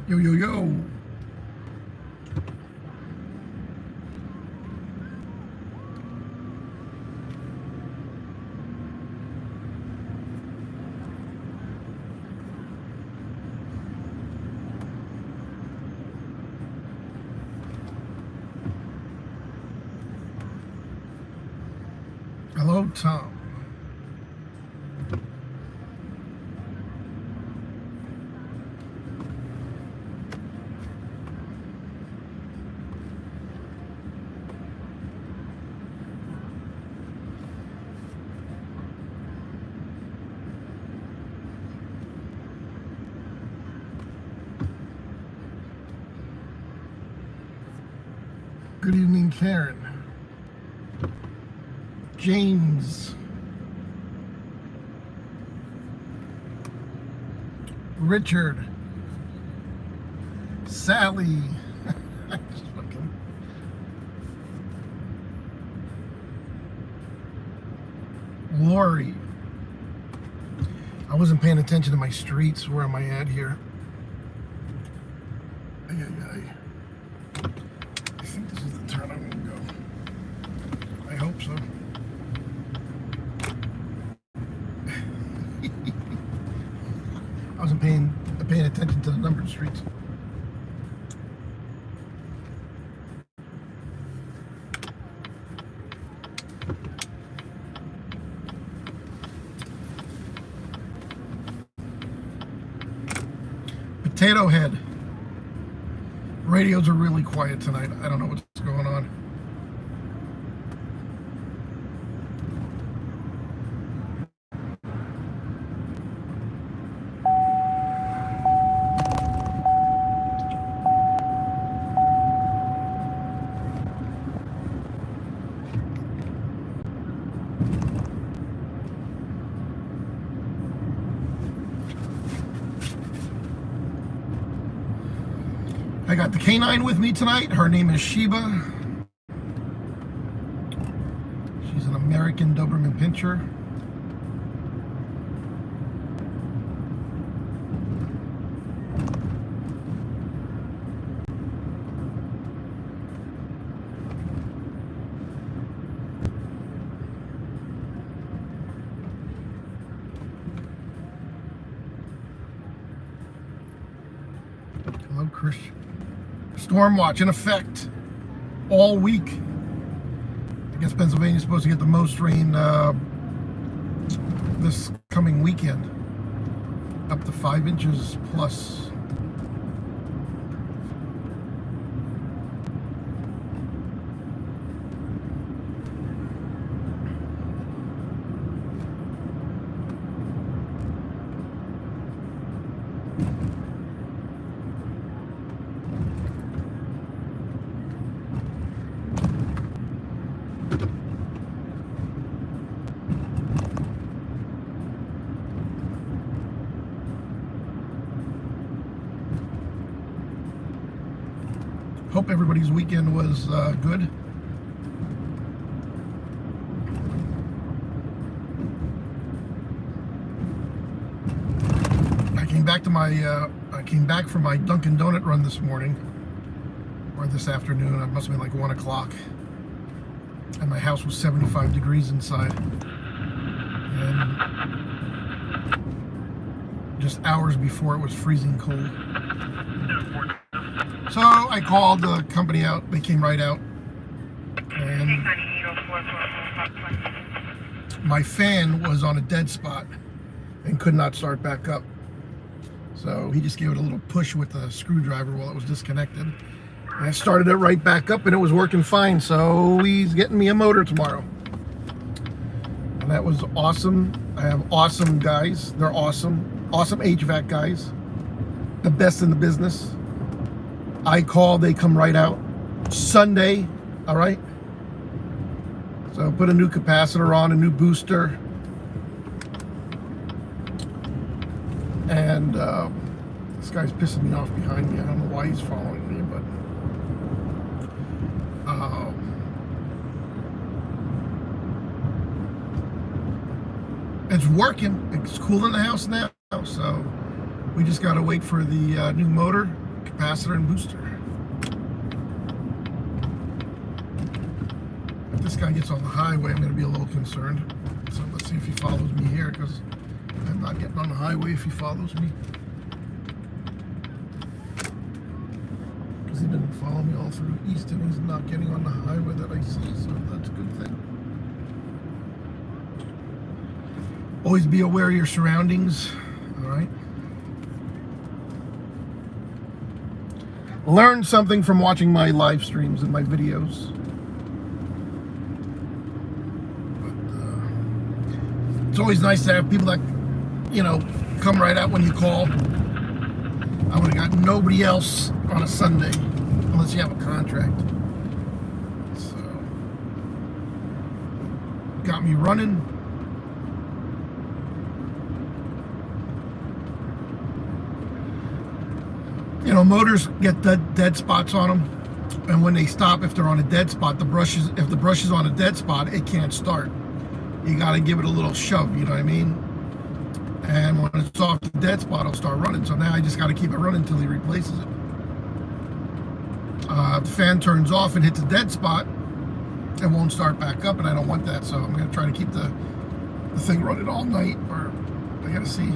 Yo, yo, yo. Hello, Tom. Good evening, Karen. James. Richard. Sally. Lori. I wasn't paying attention to my streets. Where am I at here? Ay, ay, ay. I think this is the turn I'm going to go. I hope so. I wasn't paying attention to the numbered streets. Potato Head. Radios are really quiet tonight. I don't know what's going on. I got the canine with me tonight. Her name is Sheba. She's an American Doberman Pinscher. Hello, Christian. Storm watch in effect all week. I guess Pennsylvania's supposed to get the most rain this coming weekend, up to 5 inches plus. Hope everybody's weekend was good. I came back from my Dunkin' Donut run this morning, or this afternoon. It must have been like 1 o'clock, and my house was 75 degrees inside. And just hours before, it was freezing cold. So I called the company out. They came right out, and my fan was on a dead spot and could not start back up. So he just gave it a little push with the screwdriver while it was disconnected. And I started it right back up, and it was working fine. So he's getting me a motor tomorrow, and that was awesome. I have awesome guys. They're awesome HVAC guys, the best in the business. I call, they come right out. Sunday, all right? So put a new capacitor on, a new booster. And this guy's pissing me off behind me. I don't know why he's following me, but it's working. It's cool in the house now, so we just got to wait for the new motor capacitor and booster. If this guy gets on the highway, I'm going to be a little concerned. So let's see if he follows me here, because I'm not getting on the highway if he follows me. Because he didn't follow me all through Easton. He's not getting on the highway that I see, so that's a good thing. Always be aware of your surroundings, all right? Learn something from watching my live streams and my videos. But it's always nice to have people that, you know, come right out when you call. I would have got nobody else on a Sunday unless you have a contract. So, got me running. You know, motors get dead spots on them, and when they stop, if they're on a dead spot, if the brush is on a dead spot, it can't start. You got to give it a little shove, you know what I mean? And when it's off the dead spot, it'll start running. So now I just got to keep it running until he replaces it. If the fan turns off and hits a dead spot, it won't start back up, and I don't want that. So I'm going to try to keep the thing running all night, or I got to see.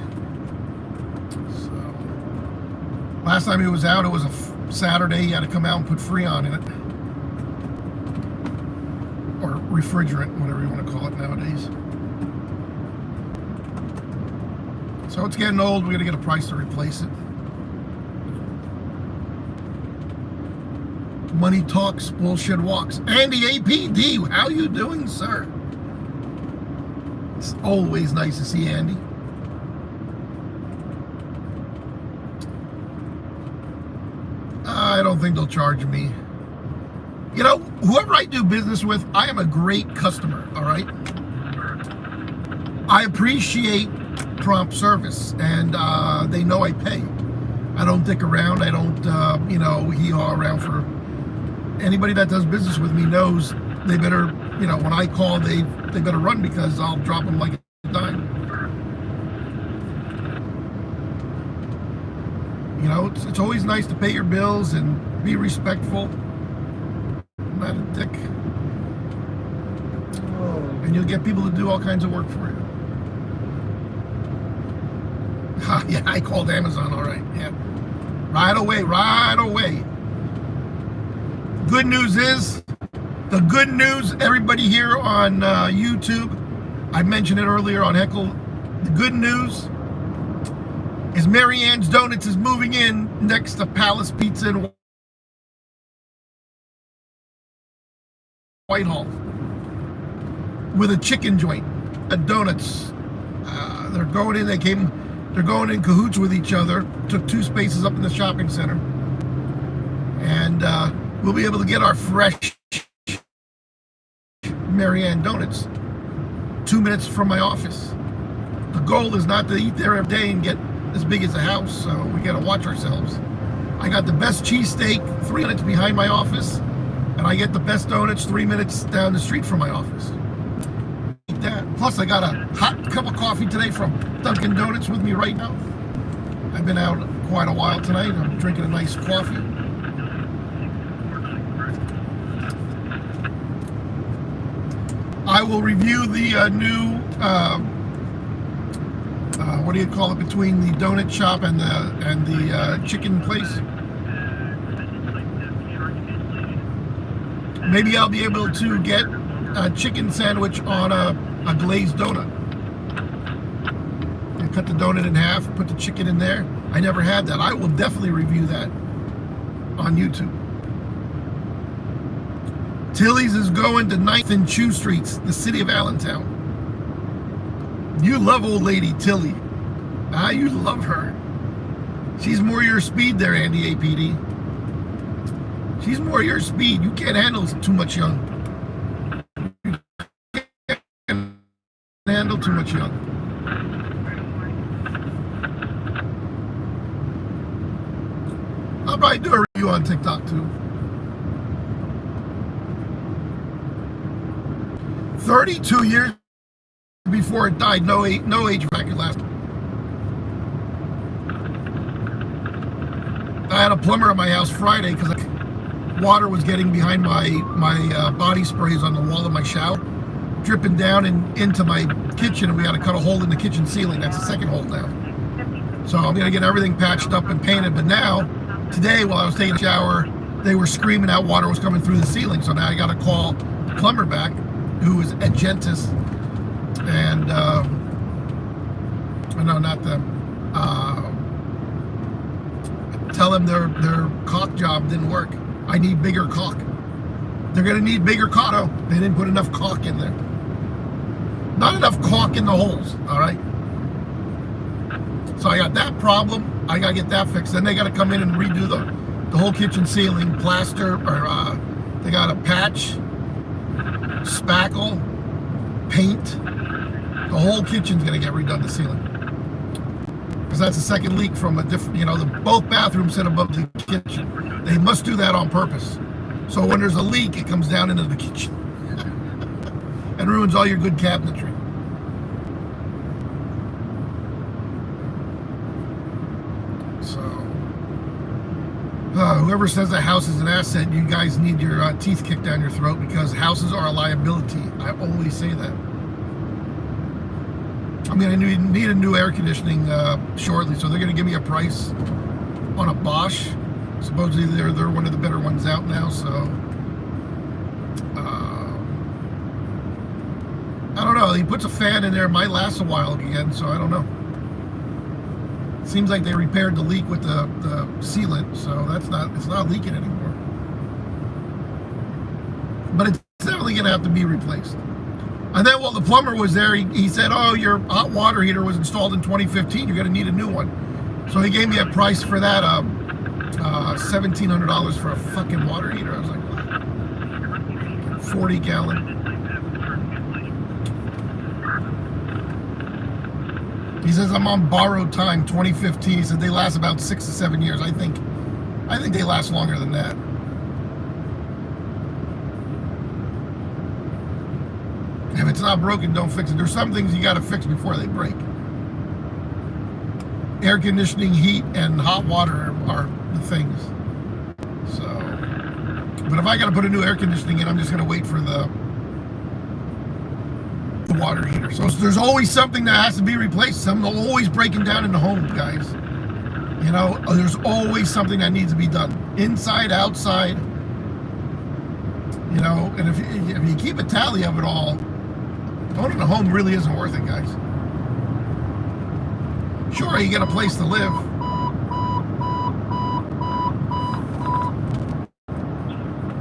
Last time he was out, it was a Saturday. He had to come out and put Freon in it. Or refrigerant, whatever you want to call it nowadays. So it's getting old. We're going to get a price to replace it. Money talks, bullshit walks. Andy APD, how you doing, sir? It's always nice to see Andy. I don't think they'll charge me. You know, whoever I do business with, I am a great customer, all right? I appreciate prompt service, and they know I pay. I don't dick around. I don't, you know, hee-haw around for... Anybody that does business with me knows they better, you know, when I call, they better run, because I'll drop them like a dime. You know, it's always nice to pay your bills and be respectful. I'm not a dick. And you'll get people to do all kinds of work for you. Yeah, I called Amazon, all right. Yeah. Right away, right away. Good news is, the good news, everybody here on YouTube, I mentioned it earlier on Heckle, the good news is Mary Ann's Donuts is moving in next to Palace Pizza in Whitehall with a chicken joint, a donuts. They're going in. They're going in cahoots with each other. Took 2 spaces up in the shopping center, and we'll be able to get our fresh Mary Ann Donuts 2 minutes from my office. The goal is not to eat there every day and get as big as a house, so we got to watch ourselves. I got the best cheesesteak 3 minutes behind my office, and I get the best donuts 3 minutes down the street from my office. Eat that. Plus, I got a hot cup of coffee today from Dunkin' Donuts with me right now. I've been out quite a while tonight. I'm drinking a nice coffee. I will review the new what do you call it, between the donut shop and the chicken place. Maybe I'll be able to get a chicken sandwich on a glazed donut. And cut the donut in half, put the chicken in there. I never had that. I will definitely review that on YouTube. Tilly's is going to 9th and Chew Streets, the city of Allentown. You love old lady Tilly. You love her. She's more your speed there, Andy APD. She's more your speed. You can't handle too much young. You can't handle too much young. I'll probably do a review on TikTok too. 32 years before it died, no HVAC could last. I had a plumber at my house Friday because water was getting behind my body sprays on the wall of my shower, dripping down and into my kitchen, and we had to cut a hole in the kitchen ceiling. That's the second hole down. So I'm going to get everything patched up and painted. But now, today, while I was taking a shower, they were screaming out water was coming through the ceiling. So now I got to call the plumber back, who is at Gentis, and no, not them. Tell them their caulk job didn't work. I need bigger caulk. They're going to need bigger caulk. No, they didn't put enough caulk in there. Not enough caulk in the holes, all right? So I got that problem. I got to get that fixed. Then they got to come in and redo the whole kitchen ceiling, plaster, or they got to patch, spackle, paint. The whole kitchen's going to get redone, the ceiling. Because that's the second leak from a different, both bathrooms sit above the kitchen. They must do that on purpose. So when there's a leak, it comes down into the kitchen and ruins all your good cabinetry. So, whoever says a house is an asset, you guys need your teeth kicked down your throat, because houses are a liability. I always say that. I mean, I need a new air conditioning shortly, so they're going to give me a price on a Bosch. Supposedly they're one of the better ones out now, so I don't know. He puts a fan in there, it might last a while again, so I don't know. Seems like they repaired the leak with the sealant, so it's not leaking anymore. But it's definitely going to have to be replaced. And then while the plumber was there, he said, oh, your hot water heater was installed in 2015. You're going to need a new one. So he gave me a price for that, $1,700 for a fucking water heater. I was like, what? 40 gallon. He says, I'm on borrowed time, 2015. He said they last about 6 to 7 years. I think they last longer than that. If it's not broken, don't fix it. There's some things you got to fix before they break. Air conditioning, heat, and hot water are the things. So, but if I got to put a new air conditioning in, I'm just going to wait for the water heater. So there's always something that has to be replaced. Something always breaking down in the home, guys. There's always something that needs to be done. Inside, outside. And if you keep a tally of it all, owning a home really isn't worth it, guys. Sure, you get a place to live.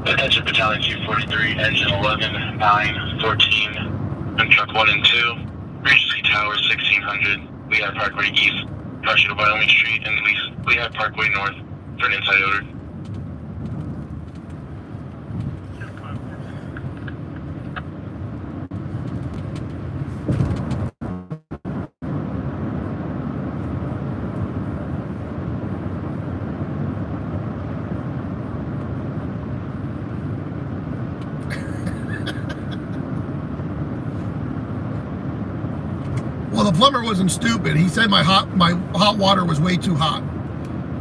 Attention Battalion 243, Engine 11, 9, 14, on Truck 1 and 2, Regency Tower 1600, Lehigh Parkway East, Partial Wyoming Street, and Lehigh Parkway North for an inside odor. Well, the plumber wasn't stupid. He said my hot water was way too hot.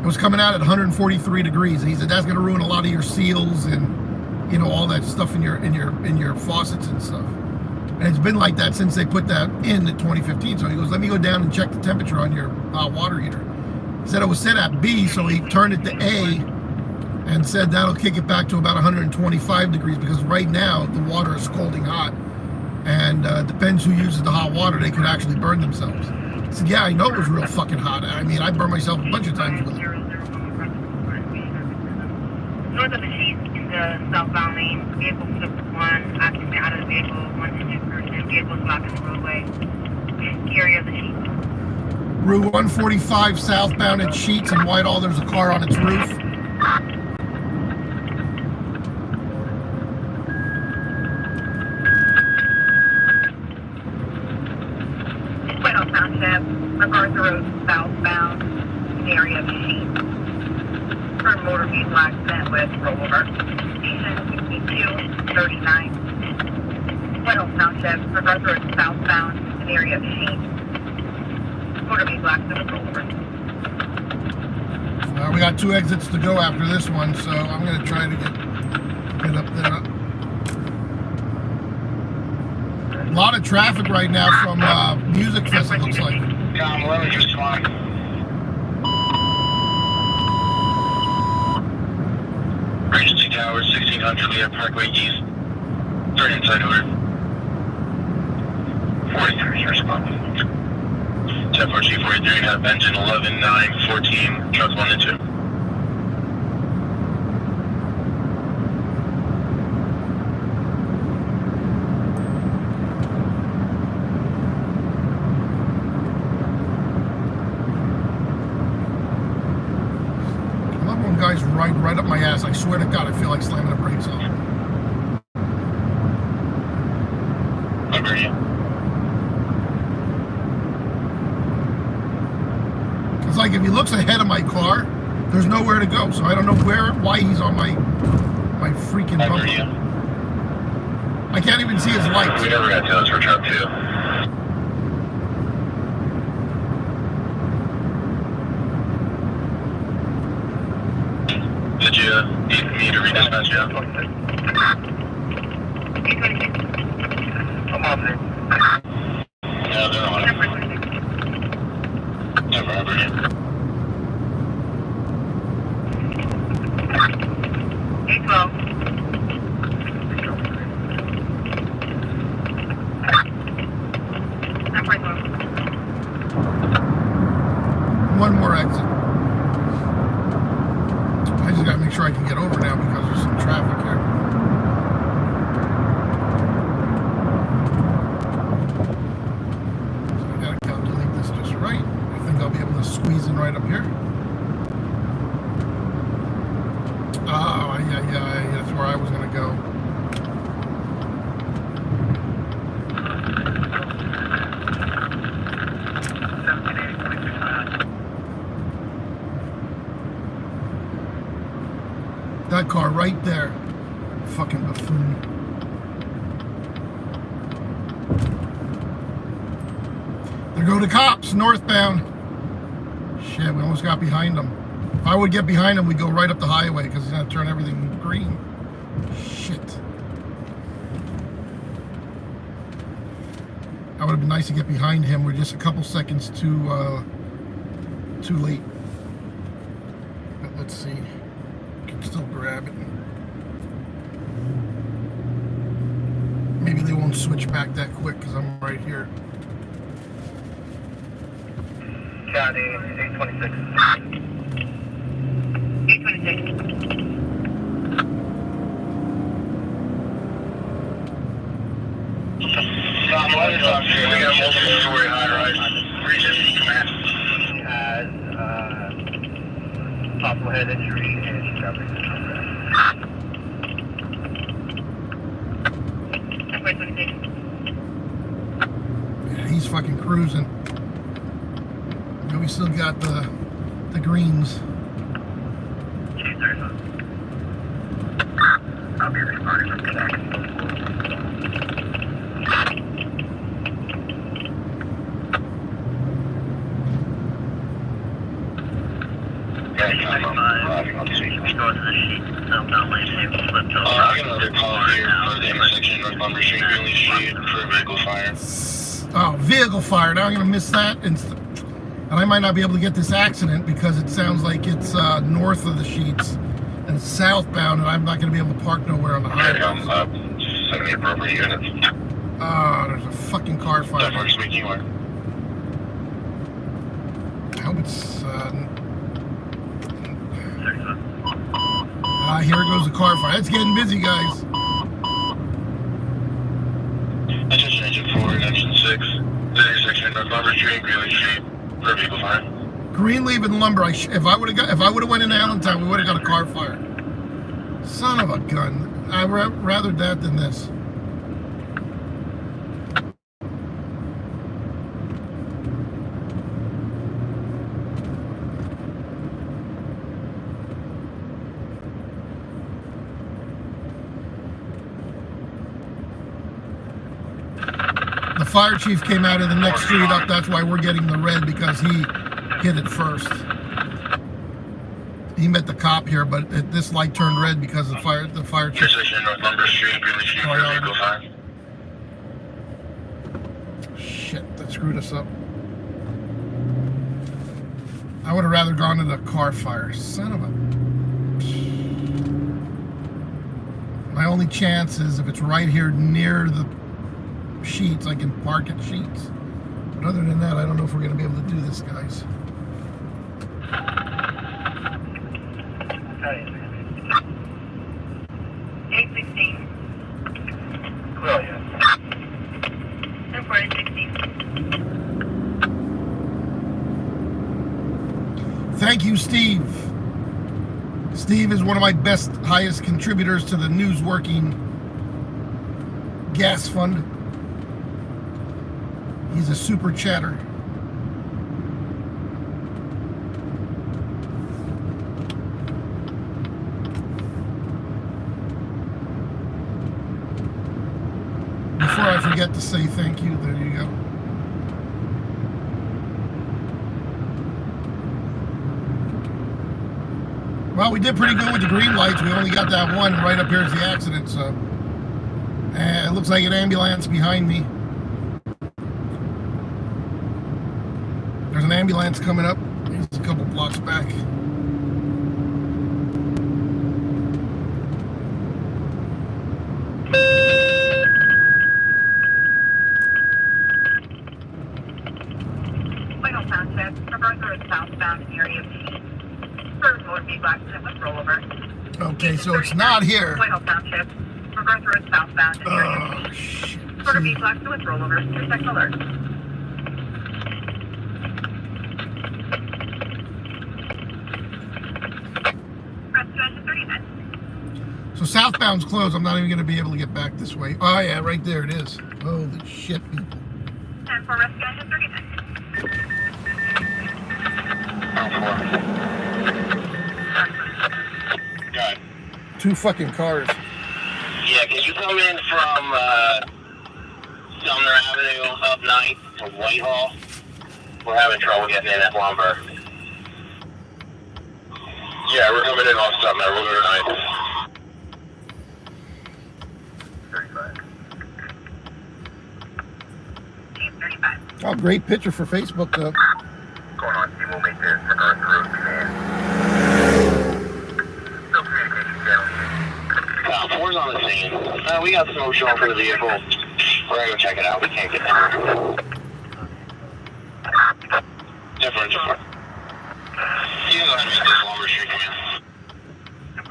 It was coming out at 143 degrees. And he said that's going to ruin a lot of your seals and all that stuff in your faucets and stuff. And it's been like that since they put that in 2015. So he goes, let me go down and check the temperature on your hot water heater. He said it was set at B, so he turned it to A and said that'll kick it back to about 125 degrees, because right now the water is scalding hot. And depends who uses the hot water, they could actually burn themselves. I said, yeah, I know it was real fucking hot. I mean, I burned myself a bunch of times with it. North of the sheet in the southbound lane, vehicle 1, occupant out of the vehicle, 1 person, vehicle blocking the roadway. Area of the sheet. Route 145 southbound at Sheets and Whitehall, there's a car on its roof. MacArthur Road southbound, area of Sheet. Current motor vehicle accident with rollover. Station 6239. Whitehall Township, MacArthur Road southbound, area of Sheet. Motor vehicle accident with rollover. We got 2 exits to go after this one, so I'm going to try to get up there. A lot of traffic right now from Music Fest, it looks like. Tom 11, just fine. Regency Tower, 1600, we have Parkway East. Turn inside order. 43, your spot. 1042, 43, have engine 11, 9, 14, truck 1 and 2. Guys right up my ass. I swear to God, I feel like slamming the brakes on. I hear you. It's like if he looks ahead of my car, there's nowhere to go. So I don't know why he's on my freaking bumper. I hear you. I can't even see his lights. We never got to those for truck 2. Did you need me to redispatch you? I'm on there. No, they're on it. Never ever yet. 812. One more exit. I just gotta make sure I can get over now because there's some traffic here. So I gotta calculate this just right. I think I'll be able to squeeze in right up here. Oh, yeah, that's where I was gonna go. That car right there. Fucking buffoon. There go the cops, northbound. Shit, we almost got behind them. If I would get behind him, we'd go right up the highway because he's going to turn everything green. Shit. That would have been nice to get behind him. We're just a couple seconds too late. But let's see. Can still grab it. Maybe they won't switch back that quick because I'm right here. County 826. 826. Tom 11 up here. We got multiple-story high-rise. Regency Command has possible head injury and she's got reason for that. 26. Yeah, he's fucking cruising. And we still got the greens. I'll be responding from Quebec. Go to the sheet, southbound lane, same flipped over. I got another call here for the intersection North Lumber Street, Greenlee Street for vehicle fire. Oh, vehicle fire. Now I'm going to miss that. And I might not be able to get this accident because it sounds like it's north of the sheets and it's southbound, and I'm not going to be able to park nowhere on the highway. Send me appropriate units. Oh, there's a fucking car fire. That works speaking where? I hope it's... here goes the car fire. It's getting busy, guys. Attention engine 4 and engine 6. The intersection North Lumber Street, Greenlee Street for vehicle fire. Greenleaf and Lumber. If I would have went into Allentown, we would have got a car fire. Son of a gun. I'd rather that than this. The fire chief came out of the next street up. That's why we're getting the red, because he hit it first. he met the cop here, but this light turned red because of the fire chief. Intersection North Lumber Street, releasing your vehicle sign. Shit, that screwed us up. I would have rather gone to the car fire. Son of a... My only chance is if it's right here near the Sheets, I can park at Sheets. But other than that, I don't know if we're going to be able to do this, guys. 816. Well, yeah. 10-4-16. Thank you, Steve. Steve is one of my best, highest contributors to the News Working Gas Fund. He's a super chatter. Before I forget to say thank you, there you go. Well, we did pretty good with the green lights. We only got that one, and right up here is the accident, so. And it looks like an ambulance behind me. There's an ambulance coming up. He's a couple blocks back. Final sound check. Reverser is southbound area B. First lower B accident with rollover. Okay, so it's not here. Final sound check. Reverser is southbound in area Oh, B. shit. Quarter B accident with rollover. Intersect alert. Rescue engine 39. So southbound's closed. I'm not even going to be able to get back this way. Oh, yeah, right there it is. Holy shit, people. 10-4 rescue engine 39. Got it. Two fucking cars. Yeah, can you come in from Sumner Avenue up 9th to Whitehall? We're having trouble getting in at Lumber. Yeah, we're coming in off Sumner. We'll go to 9th. 35. Chief 35. Oh, great picture for Facebook, though. Going on, team, we'll make this to North Road, man. No communication channel. 4's on the scene. We got smoke showing for the vehicle. We're gonna go check it out. We can't get there. Different. You can go ahead and make this Lumber Street come in.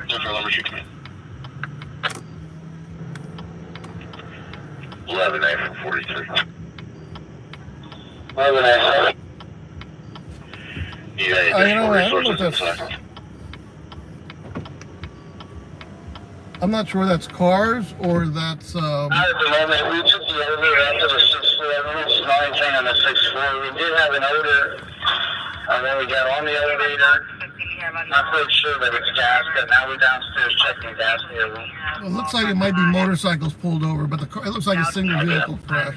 Different Lumber Street come in. 11A from 43. 11A. You know, I don't know if that's... I'm not sure that's cars or that's... At the moment, we took the elevator after the 6th floor. Everyone's not anything on the 6th floor. We did have an odor, and then we got on the elevator. Not quite sure that it's gas, but now we're downstairs checking gas here. Well, it looks like it might be motorcycles pulled over, but the car, it looks like a single vehicle crash.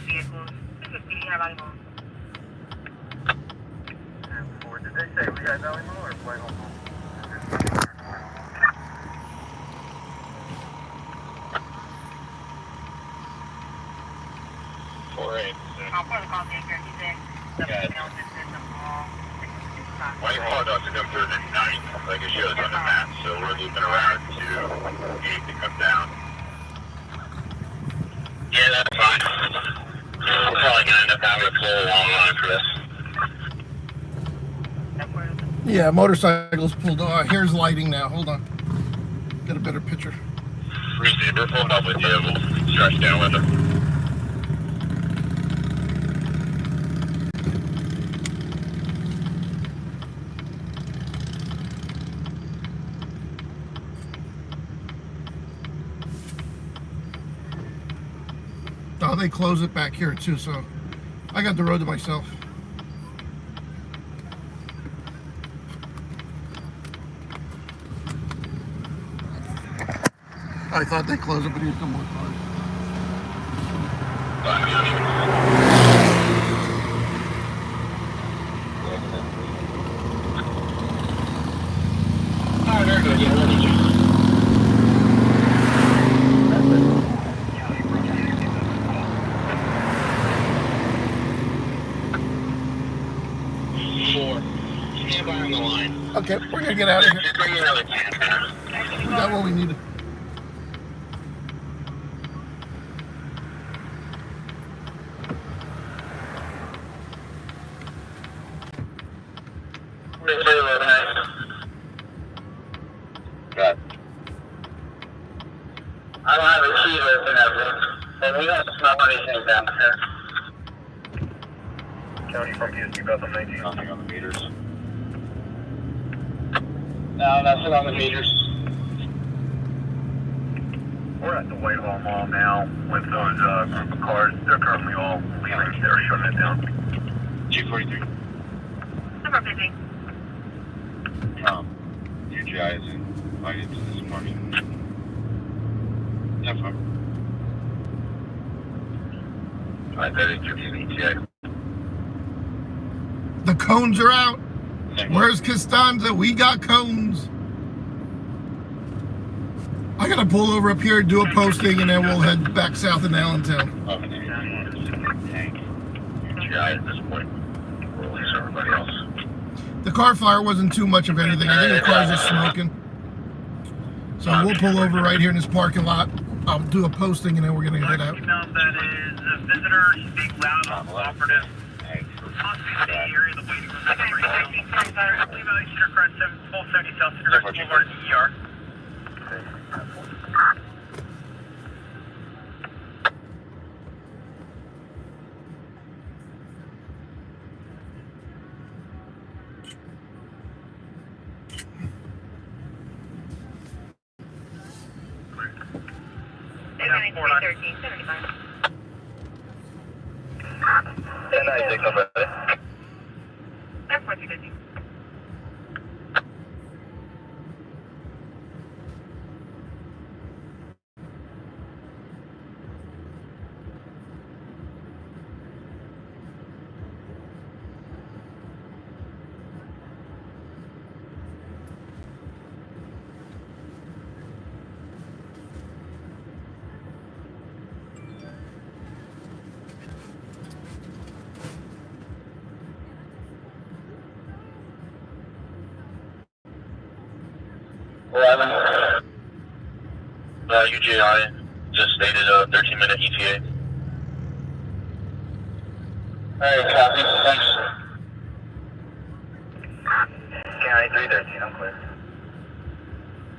Did they say we got Valley Mall or White Home? 4-8. Whitehall doesn't come through the 9th, like it shows on the map, so we're looping around to 8 to come down. Yeah, that's fine. We're probably going to end up having a full long line for this. Yeah, motorcycles pulled over. Here's lighting now. Hold on. Get a better picture. Receive, we're pulling up with you. We'll stretch down with it. Oh, they close it back here too, so I got the road to myself. I thought they closed it, but here's some more cars. Yeah, what did you? Four. Stand by on the line. Okay, we're gonna get out of here. Just bring another 10. We got what we needed. Good. I don't have a key to open everything, and we don't smell anything down here. County from Easton, Bethlehem 19. Nothing on the meters. No, nothing on the meters. We're at the Whitehall Mall now with those group of cars. They're currently all leaving. They're shutting it down. 243. Number 15. UGI is invited to this morning. Yeah, fine. I bet it took an ETA. The cones are out. Where's Costanza? We got cones. I gotta pull over up here, do a posting, and then we'll head back south in Allentown. UGI at this point. We'll release everybody else. The car fire wasn't too much of anything. I think the car's just smoking. So we'll pull over right here in this parking lot. I'll do a posting, and then we're gonna head out. Email that is a visitor, speak loud on cooperative. Possibly the area, the waiting room. Please value Cedar Crest 1270 South Cedar Crest Boulevard, ER. They're 13, 75. And I take number. That's 1450. UGI just stated a 13-minute ETA. Alright, copy. Thanks. County 313, I'm clear.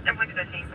Number 15.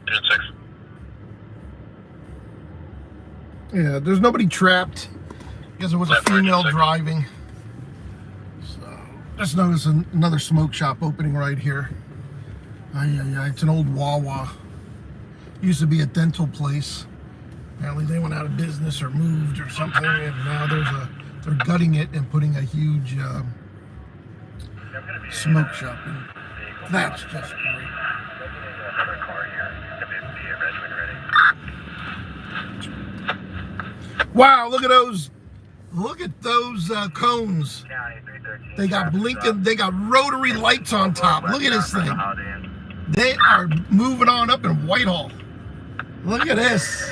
Engine 6. Yeah, there's nobody trapped. I guess it was a female driving. So, just noticed another smoke shop opening right here. Yeah, it's an old Wawa. Used to be a dental place. Apparently they went out of business or moved or something, and now they're gutting it and putting a huge smoke shop in. That's just great. Wow, look at those. Look at those cones. They got blinking, they got rotary lights on top. Look at this thing. They are moving on up in Whitehall. Look at this.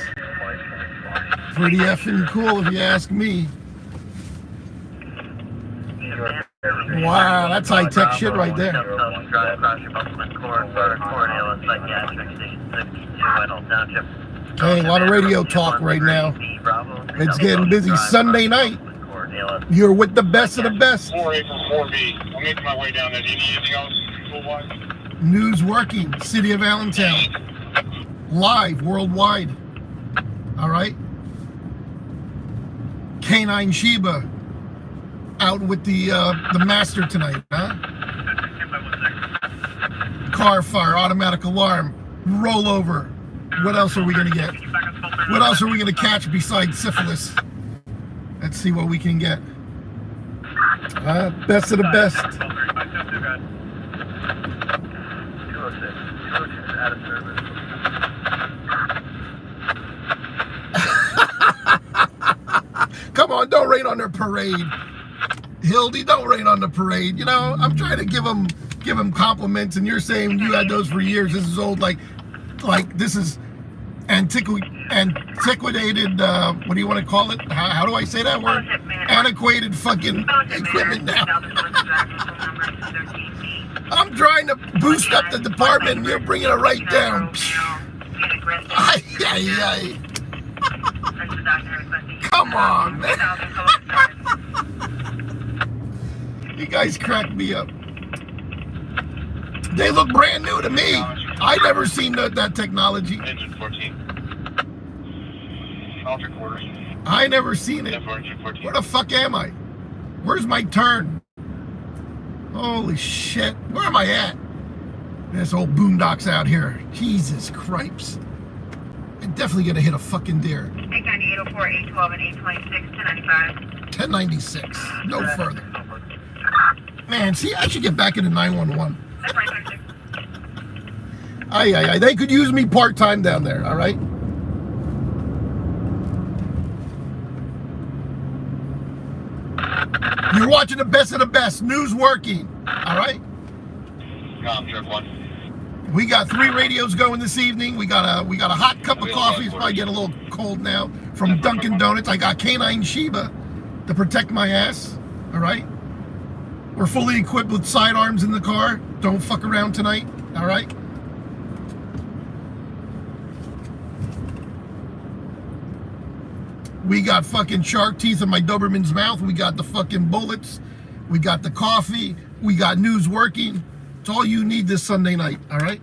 Pretty effing cool if you ask me. Wow, that's high-tech shit right there. Hey, a lot of radio talk right now. It's getting busy. Sunday night. You're with the best of the best. 4A from 4B. I'm making my way down there. Do you need anything else? Full-wise? News working. City of Allentown. Live worldwide. All right. Canine Sheba out with the master tonight, huh? Car fire, automatic alarm, rollover. What else are we gonna get? What else are we gonna catch besides syphilis? Let's see what we can get. Best of the best. Come on, don't rain on their parade. Hildy, don't rain on the parade. You know, I'm trying to give them compliments, and you're saying you had those for years. This is old, like this is antiquated, what do you want to call it? How do I say that word? Antiquated fucking equipment now. I'm trying to boost up the department, and you're bringing it right down. Ay. Come on, man. You guys crack me up. They look brand new to me. I never seen that technology. Engine 14. Alter quarters. I never seen it. Engine 14. Where the fuck am I? Where's my turn? Holy shit. Where am I at? This old boondocks out here. Jesus Christ. I'm definitely gonna hit a fucking deer. 890, 804, 812, and 826, 1095. 1096. No further. Man, see, I should get back into 911. That's right, 26. Aye. They could use me part-time down there, all right? You're watching the best of the best. News working, all right? Truck 1. We got 3 radios going this evening. We got a hot cup of coffee. It's probably getting a little cold now. From Dunkin' Donuts. I got Canine Sheba to protect my ass, all right? We're fully equipped with sidearms in the car. Don't fuck around tonight, all right? We got fucking shark teeth in my Doberman's mouth. We got the fucking bullets. We got the coffee. We got news working. It's all you need this Sunday night, all right?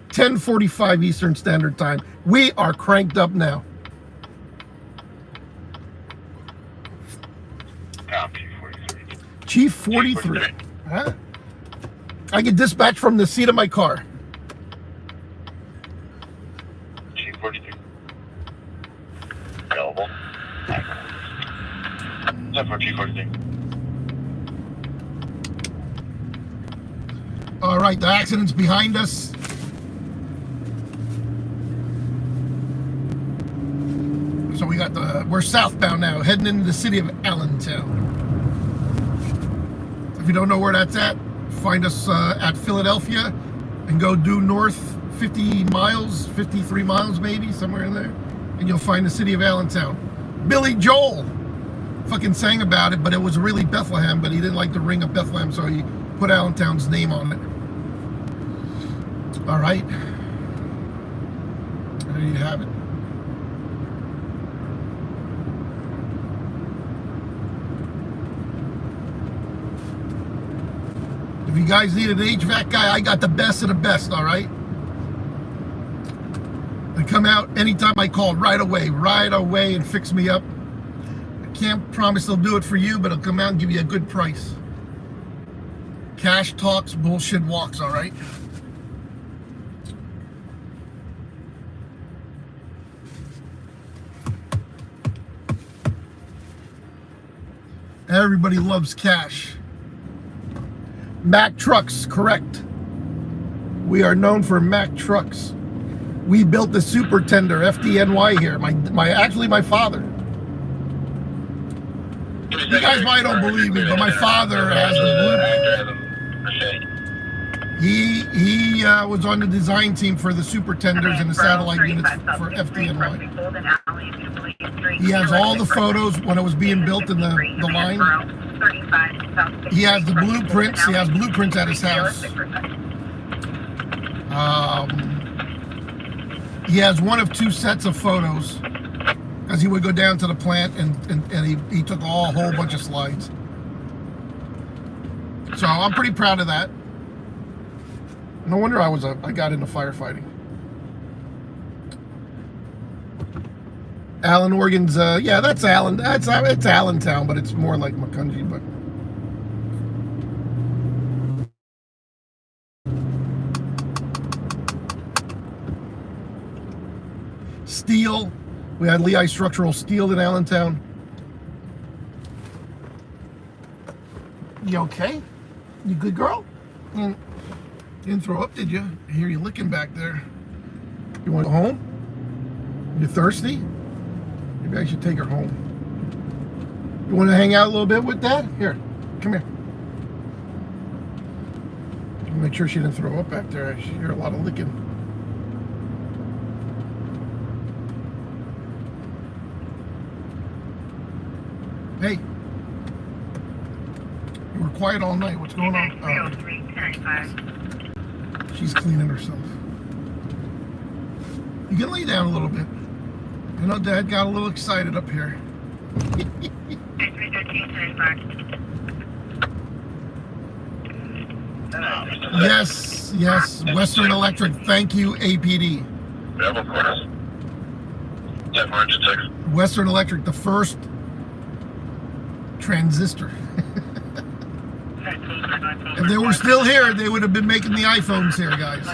10:45 Eastern Standard Time. We are cranked up now. Chief 43. Huh? I get dispatched from the seat of my car. Chief 43. Available. That's for Chief 43. All right, the accident's behind us. So we're southbound now, heading into the city of Allentown. If you don't know where that's at, find us at Philadelphia and go due north 50 miles, 53 miles maybe, somewhere in there, and you'll find the city of Allentown. Billy Joel fucking sang about it, but it was really Bethlehem, but he didn't like the ring of Bethlehem, so he put Allentown's name on it. All right. There you have it. If you guys need an HVAC guy, I got the best of the best, all right? They come out anytime I call, right away, and fix me up. I can't promise they'll do it for you, but they'll come out and give you a good price. Cash talks, bullshit walks, all right? Everybody loves cash. Mack Trucks, correct. We are known for Mack Trucks. We built the Super Tender FDNY here. My father. You guys might don't believe me, but my father has the blueprint. He was on the design team for the Super Tenders and the satellite units for FDNY. He has all the photos when it was being built in the line. He has the blueprints. He has blueprints at his house. He has one of 2 sets of photos because he would go down to the plant and he took a whole bunch of slides. So I'm pretty proud of that. No wonder I got into firefighting. Allen, Oregon's, yeah, that's Allen. It's Allentown, but it's more like Macungie, but. Steel. We had Lehigh Structural Steel in Allentown. You okay? You good girl? You didn't throw up, did you? I hear you licking back there. You want to go home? You thirsty? Maybe I should take her home. You want to hang out a little bit with Dad? Here, come here. Make sure she didn't throw up back there. I hear a lot of licking. Hey, you were quiet all night. What's going on? She's cleaning herself. You can lay down a little bit. I know Dad got a little excited up here. Yes. Western Electric. Thank you, APD. Western Electric, the first transistor. If they were still here, they would have been making the iPhones here, guys.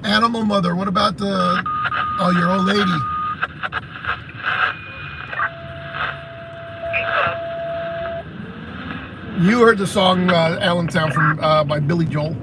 Animal Mother, what about your old lady? You heard the song Allentown from by Billy Joel.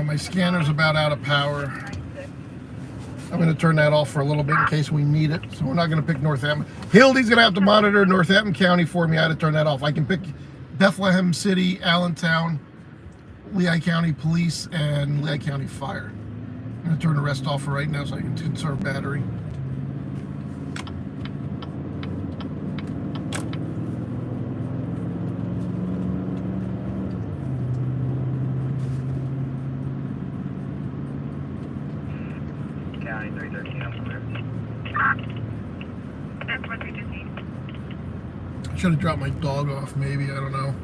My scanner's about out of power. I'm going to turn that off for a little bit in case we need it. So we're not going to pick Northampton. Hildy's going to have to monitor Northampton County for me. I had to turn that off. I can pick Bethlehem City, Allentown, Lehigh County Police, and Lehigh County Fire. I'm going to turn the rest off for right now so I can conserve battery. Should have dropped my dog off, maybe. I don't know.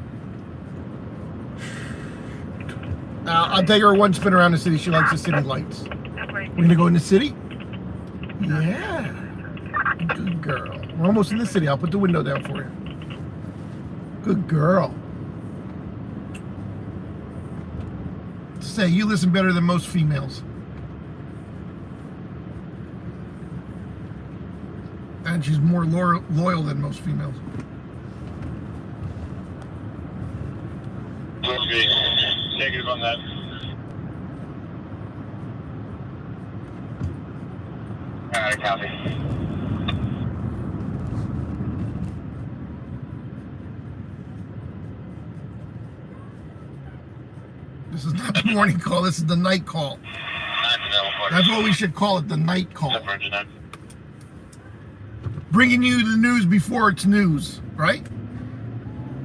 I'll take her one spin around the city. She likes the city lights. We're going to go in the city? Yeah. Good girl. We're almost in the city. I'll put the window down for you. Good girl. Say, you listen better than most females. And she's more loyal than most females. Negative on that. Alright, copy. This is not the morning call, this is the night call. That's what we should call it, the night call. Bringing you the news before it's news, right?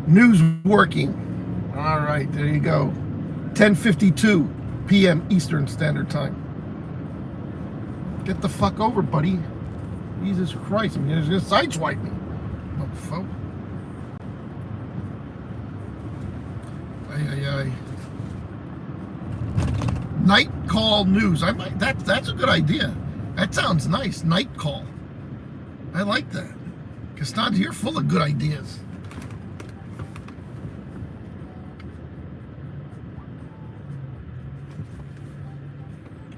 News working. All right, there you go. 10:52 p.m. Eastern Standard Time. Get the fuck over, buddy. Jesus Christ, I'm gonna just sideswipe me. Motherfucker. Ay, ay, ay. Night call news. I might. That's a good idea. That sounds nice. Night call. I like that. Costanza, you're full of good ideas.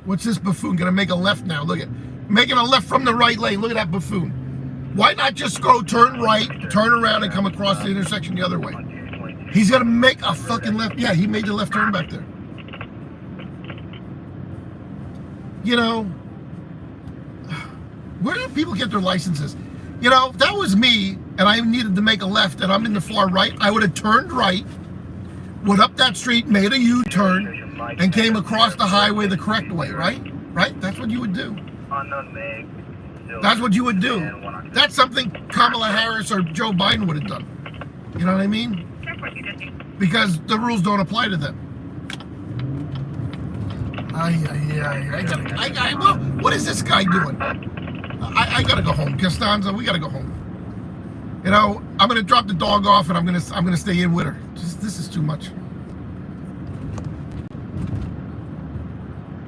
What's this buffoon gonna make a left now? Look at making a left from the right lane. Look at that buffoon. Why not just go turn right, turn around, and come across the intersection the other way? He's gonna make a fucking left. Yeah, he made the left turn back there. You know, where do people get their licenses? You know, if that was me and I needed to make a left and I'm in the far right, I would have turned right, went up that street, made a U-turn, and came across the highway the correct way, right? Right? That's what you would do. That's what you would do. That's something Kamala Harris or Joe Biden would have done. You know what I mean? Because the rules don't apply to them. Well, what is this guy doing? I gotta go home, Costanza. We gotta go home. You know, I'm gonna drop the dog off, and I'm gonna stay in with her. This is too much.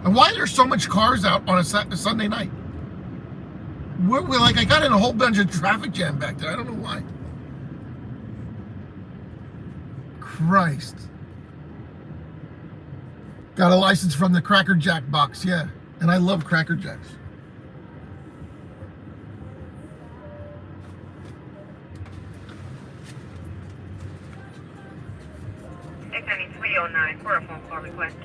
And why are there so much cars out on a Sunday night? We're like, I got in a whole bunch of traffic jam back there. I don't know why. Christ. Got a license from the Cracker Jack box, yeah. And I love Cracker Jacks. $69309 for a phone call request.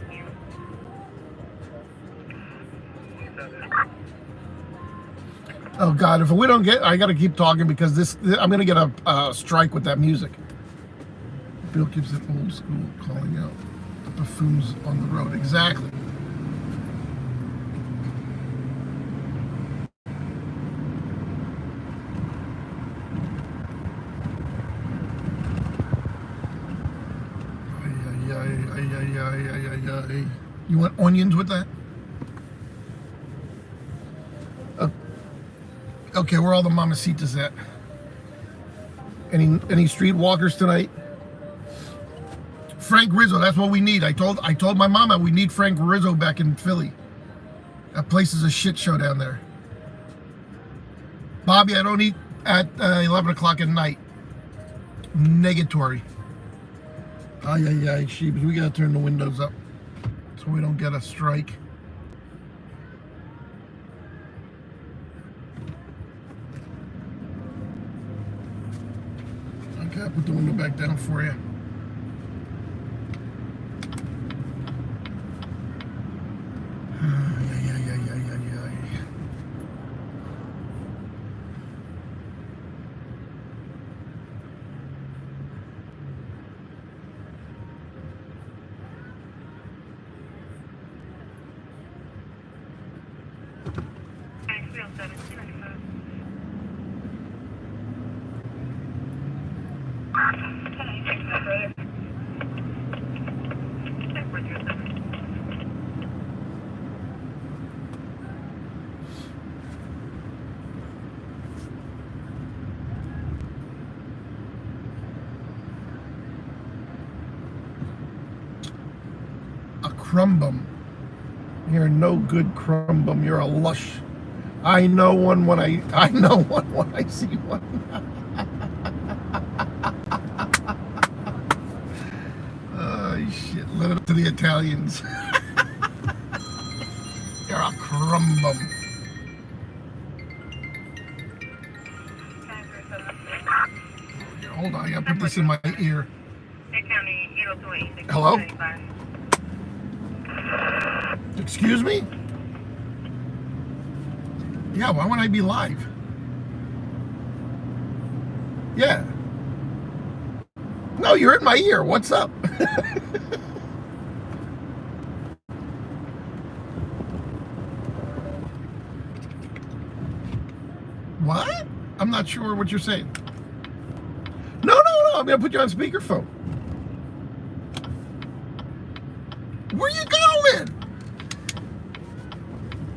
Oh God! If we don't get, I got to keep talking because I'm gonna get a strike with that music. Bill keeps it old school, calling out the buffoons on the road. Exactly. You want onions with that? Okay, where are all the mamacitas at? Any streetwalkers tonight? Frank Rizzo, that's what we need. I told my mama we need Frank Rizzo back in Philly. That place is a shit show down there. Bobby, I don't eat at 11 o'clock at night. Negatory. Sheebs, we gotta turn the windows up so we don't get a strike. Okay, I'll put the window back down for you. Crumbum. You're no good, Crumbum. You're a lush. I know one when I know one when I see one. Oh shit! Let it up to the Italians. You're a Crumbum. Hold on, I gotta put this in my ear. Hello? Excuse me? Yeah, why would I be live? Yeah. No, you're in my ear. What's up? What? I'm not sure what you're saying. No. I'm going to put you on speakerphone. Where you going?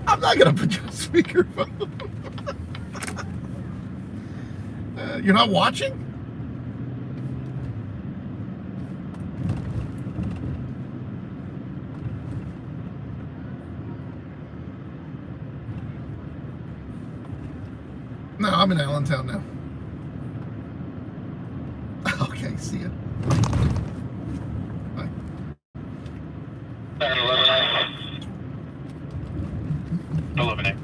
I'm not going to put you on speakerphone. You're not watching? No, I'm in Allentown now. Okay, see ya. Bye. 11A.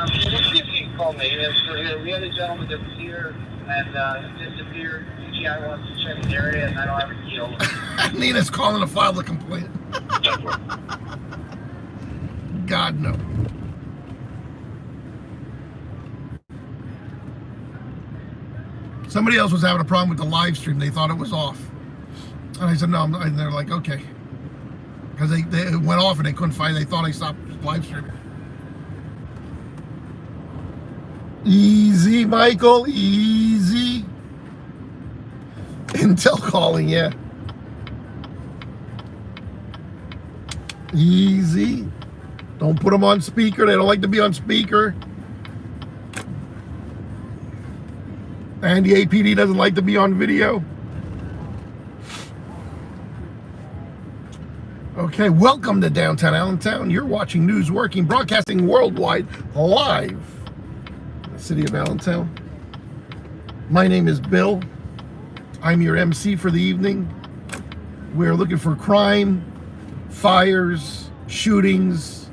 If you can call maintenance for here, we had a gentleman that was here and disappeared. UGI wants to check the area, and I don't have a key. Nina's calling to file the complaint. God, no. Somebody else was having a problem with the live stream. They thought it was off. And I said, no. And they're like, okay. Because they went off and they couldn't find it. They thought I stopped live streaming. Easy, Michael. Easy. Intel calling, yeah. Easy. Don't put them on speaker. They don't like to be on speaker. And the APD doesn't like to be on video. Okay, welcome to downtown Allentown. You're watching News Working, broadcasting worldwide, live in the city of Allentown. My name is Bill. I'm your MC for the evening. We're looking for crime, fires, shootings,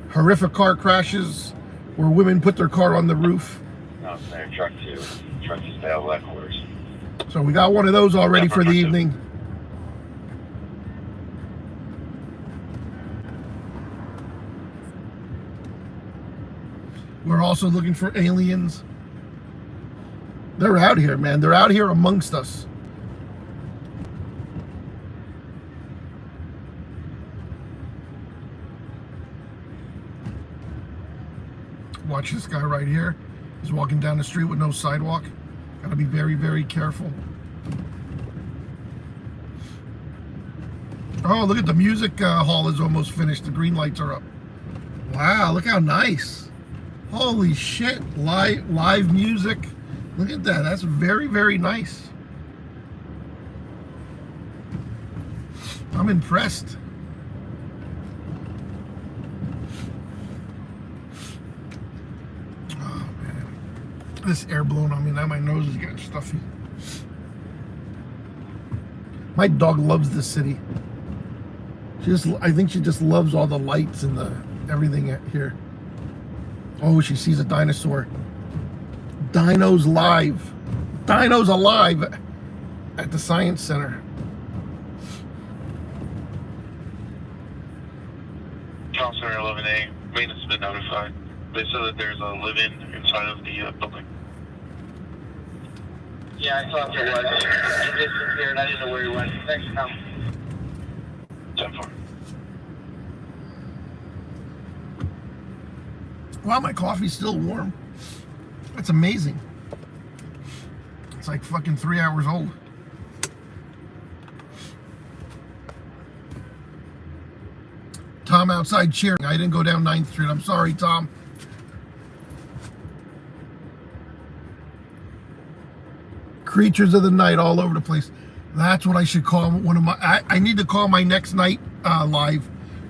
horrific car crashes where women put their car on the roof. No, sorry, truck 2. Truck 2 stay out left quarters. So we got one of those already for the evening. We're also looking for aliens. They're out here, man. They're out here amongst us. Watch this guy right here. He's walking down the street with no sidewalk. Gotta be very, very careful. Oh, look at the music hall is almost finished. The green lights are up. Wow, look how nice. Holy shit, live music. Look at that, that's very, very nice. I'm impressed. Oh man, this air blowing on me, now my nose is getting stuffy. My dog loves this city. I think she just loves all the lights and everything here. Oh, she sees a dinosaur. Dinos live. Dinos alive at the Science Center. Counselor 11A, maintenance has been notified. They said that there's a live-in inside of the building. Yeah, I thought there was. He disappeared. I didn't know where he went. Next time. 10-4. Wow, my coffee's still warm. That's amazing. It's like fucking 3 hours old. Tom outside cheering. I didn't go down 9th Street. I'm sorry, Tom. Creatures of the night all over the place. That's what I should call one of my... I need to call my next night live.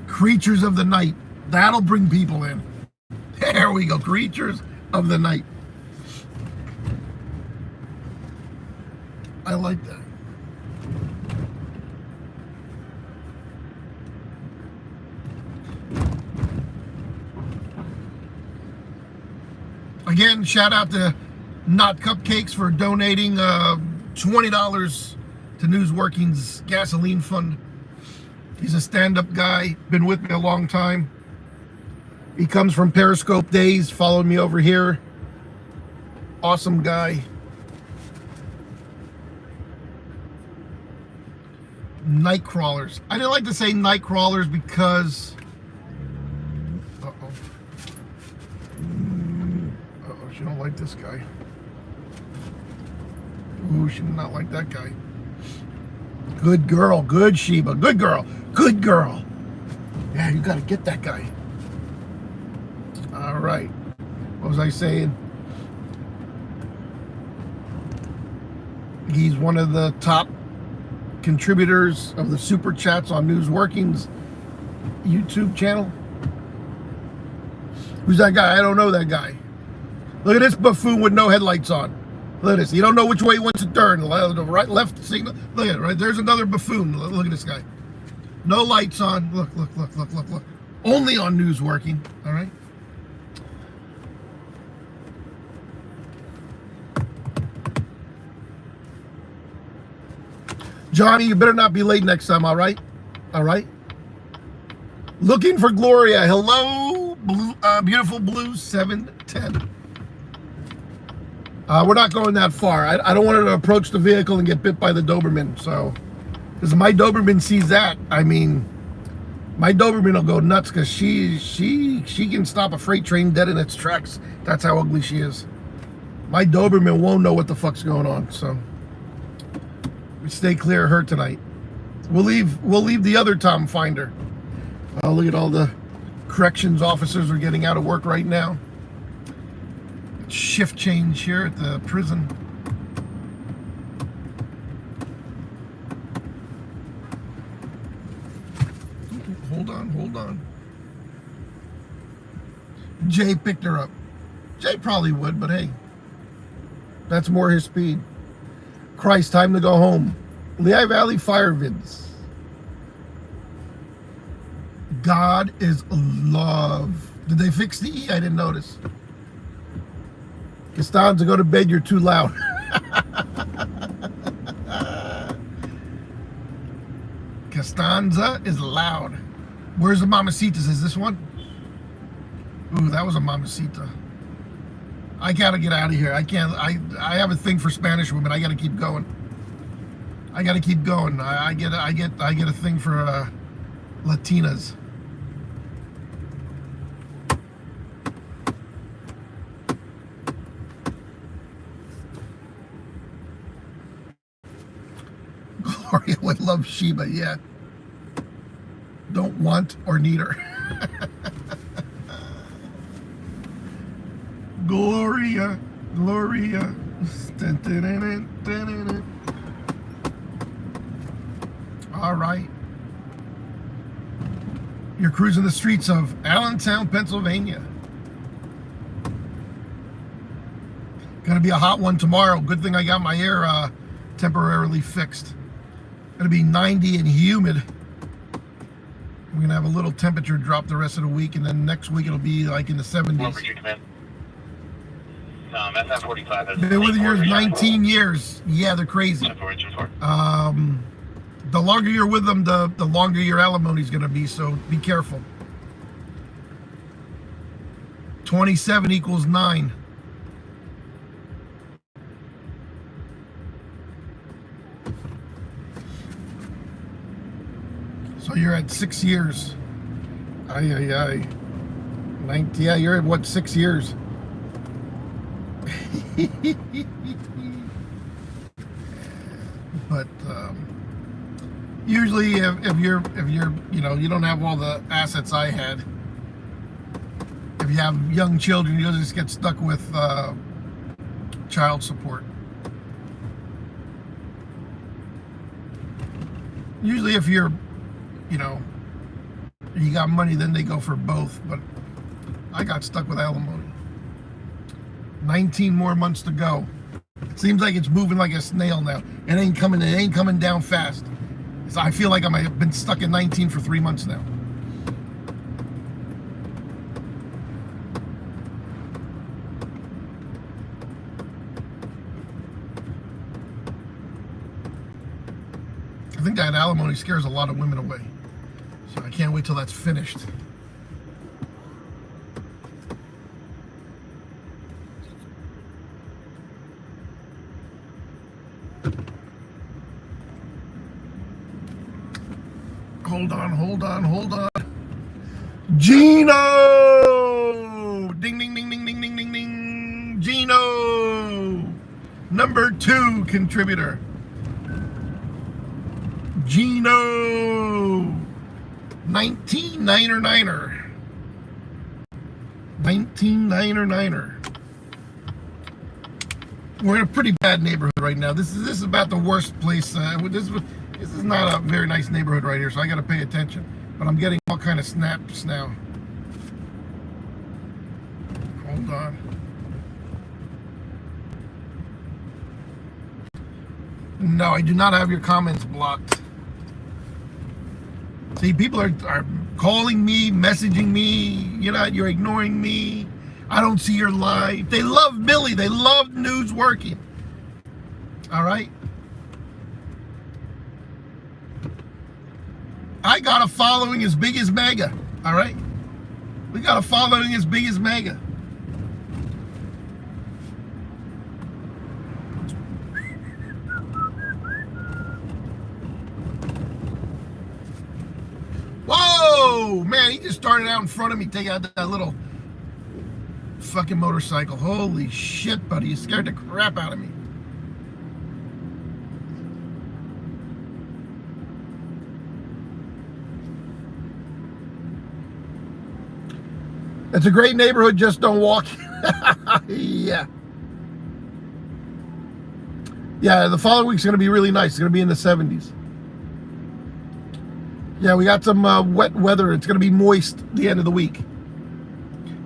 Creatures of the night. That'll bring people in. There we go. Creatures of the night. I like that. Again, shout out to Not Cupcakes for donating $20 to News Working's gasoline fund. He's a stand-up guy, been with me a long time. He comes from Periscope days, followed me over here. Awesome guy. Night crawlers. I didn't like to say night crawlers because... Uh-oh. Uh-oh, she don't like this guy. Ooh, she did not like that guy. Good girl. Good Sheba. Good girl. Good girl. Yeah, you got to get that guy. All right. What was I saying? He's one of the top contributors of the Super Chats on News Working's YouTube channel. Who's that guy? I don't know that guy. Look at this buffoon with no headlights on. Look at this. You don't know which way he wants to turn. The right, left signal. Look at it, right? There's another buffoon. Look at this guy. No lights on. Look. Only on News Working. All right. Johnny, you better not be late next time, all right? All right? Looking for Gloria. Hello, blue, beautiful blue 710. We're not going that far. I don't want her to approach the vehicle and get bit by the Doberman. So, because my Doberman sees that, I mean, my Doberman will go nuts because she can stop a freight train dead in its tracks. That's how ugly she is. My Doberman won't know what the fuck's going on. So, we stay clear of her tonight. We'll leave the other Tom Finder. Oh, look at all the corrections officers are getting out of work right now. Shift change here at the prison. Hold on. Jay picked her up. Jay probably would, but hey, that's more his speed. Christ, time to go home. Lehigh Valley Fire Vids. God is love. Did they fix the E? I didn't notice. Costanza, go to bed. You're too loud. Costanza is loud. Where's the Mamacitas? Is this one? Ooh, that was a Mamacita. I gotta get out of here. I can't. I have a thing for Spanish women. I gotta keep going. I get a thing for Latinas. Gloria would love Sheba, yeah. Don't want or need her. Gloria. All right. You're cruising the streets of Allentown, Pennsylvania. Gonna be a hot one tomorrow. Good thing I got my air temporarily fixed. Gonna be 90 and humid. We're gonna have a little temperature drop the rest of the week, and then next week it'll be like in the 70s. Been with yours 19 years. Yeah, they're crazy. The longer you're with them, the longer your alimony's gonna be, so be careful. 27 equals 9. So you're at 6 years. Aye. 19, yeah, you're at what, 6 years? But usually if you're you don't have all the assets I had. If you have young children, you'll just get stuck with child support. Usually if you're you got money, then they go for both, but I got stuck with alimony. 19 more months to go. It seems like it's moving like a snail now. It ain't coming down fast. So I feel like I've been stuck at 19 for 3 months now. I think that alimony scares a lot of women away. So I can't wait till that's finished. Hold on. Gino! Ding, ding, ding, ding, ding, ding, ding, ding. Gino! Number 2 contributor. Gino! 1999er. 1999er. We're in a pretty bad neighborhood right now. This is about the worst place. This is not a very nice neighborhood right here, so I got to pay attention. But I'm getting all kind of snaps now. Hold on. No, I do not have your comments blocked. See, people are calling me, messaging me. You're ignoring me. I don't see your live. They love Billy. They love news working. All right. I got a following as big as Mega. All right. We got a following as big as Mega. Whoa, man, he just started out in front of me, take out that little fucking motorcycle. Holy shit, buddy, you scared the crap out of me. It's a great neighborhood, just don't walk. Yeah. Yeah, the following week's going to be really nice. It's going to be in the 70s. Yeah, we got some wet weather. It's going to be moist the end of the week.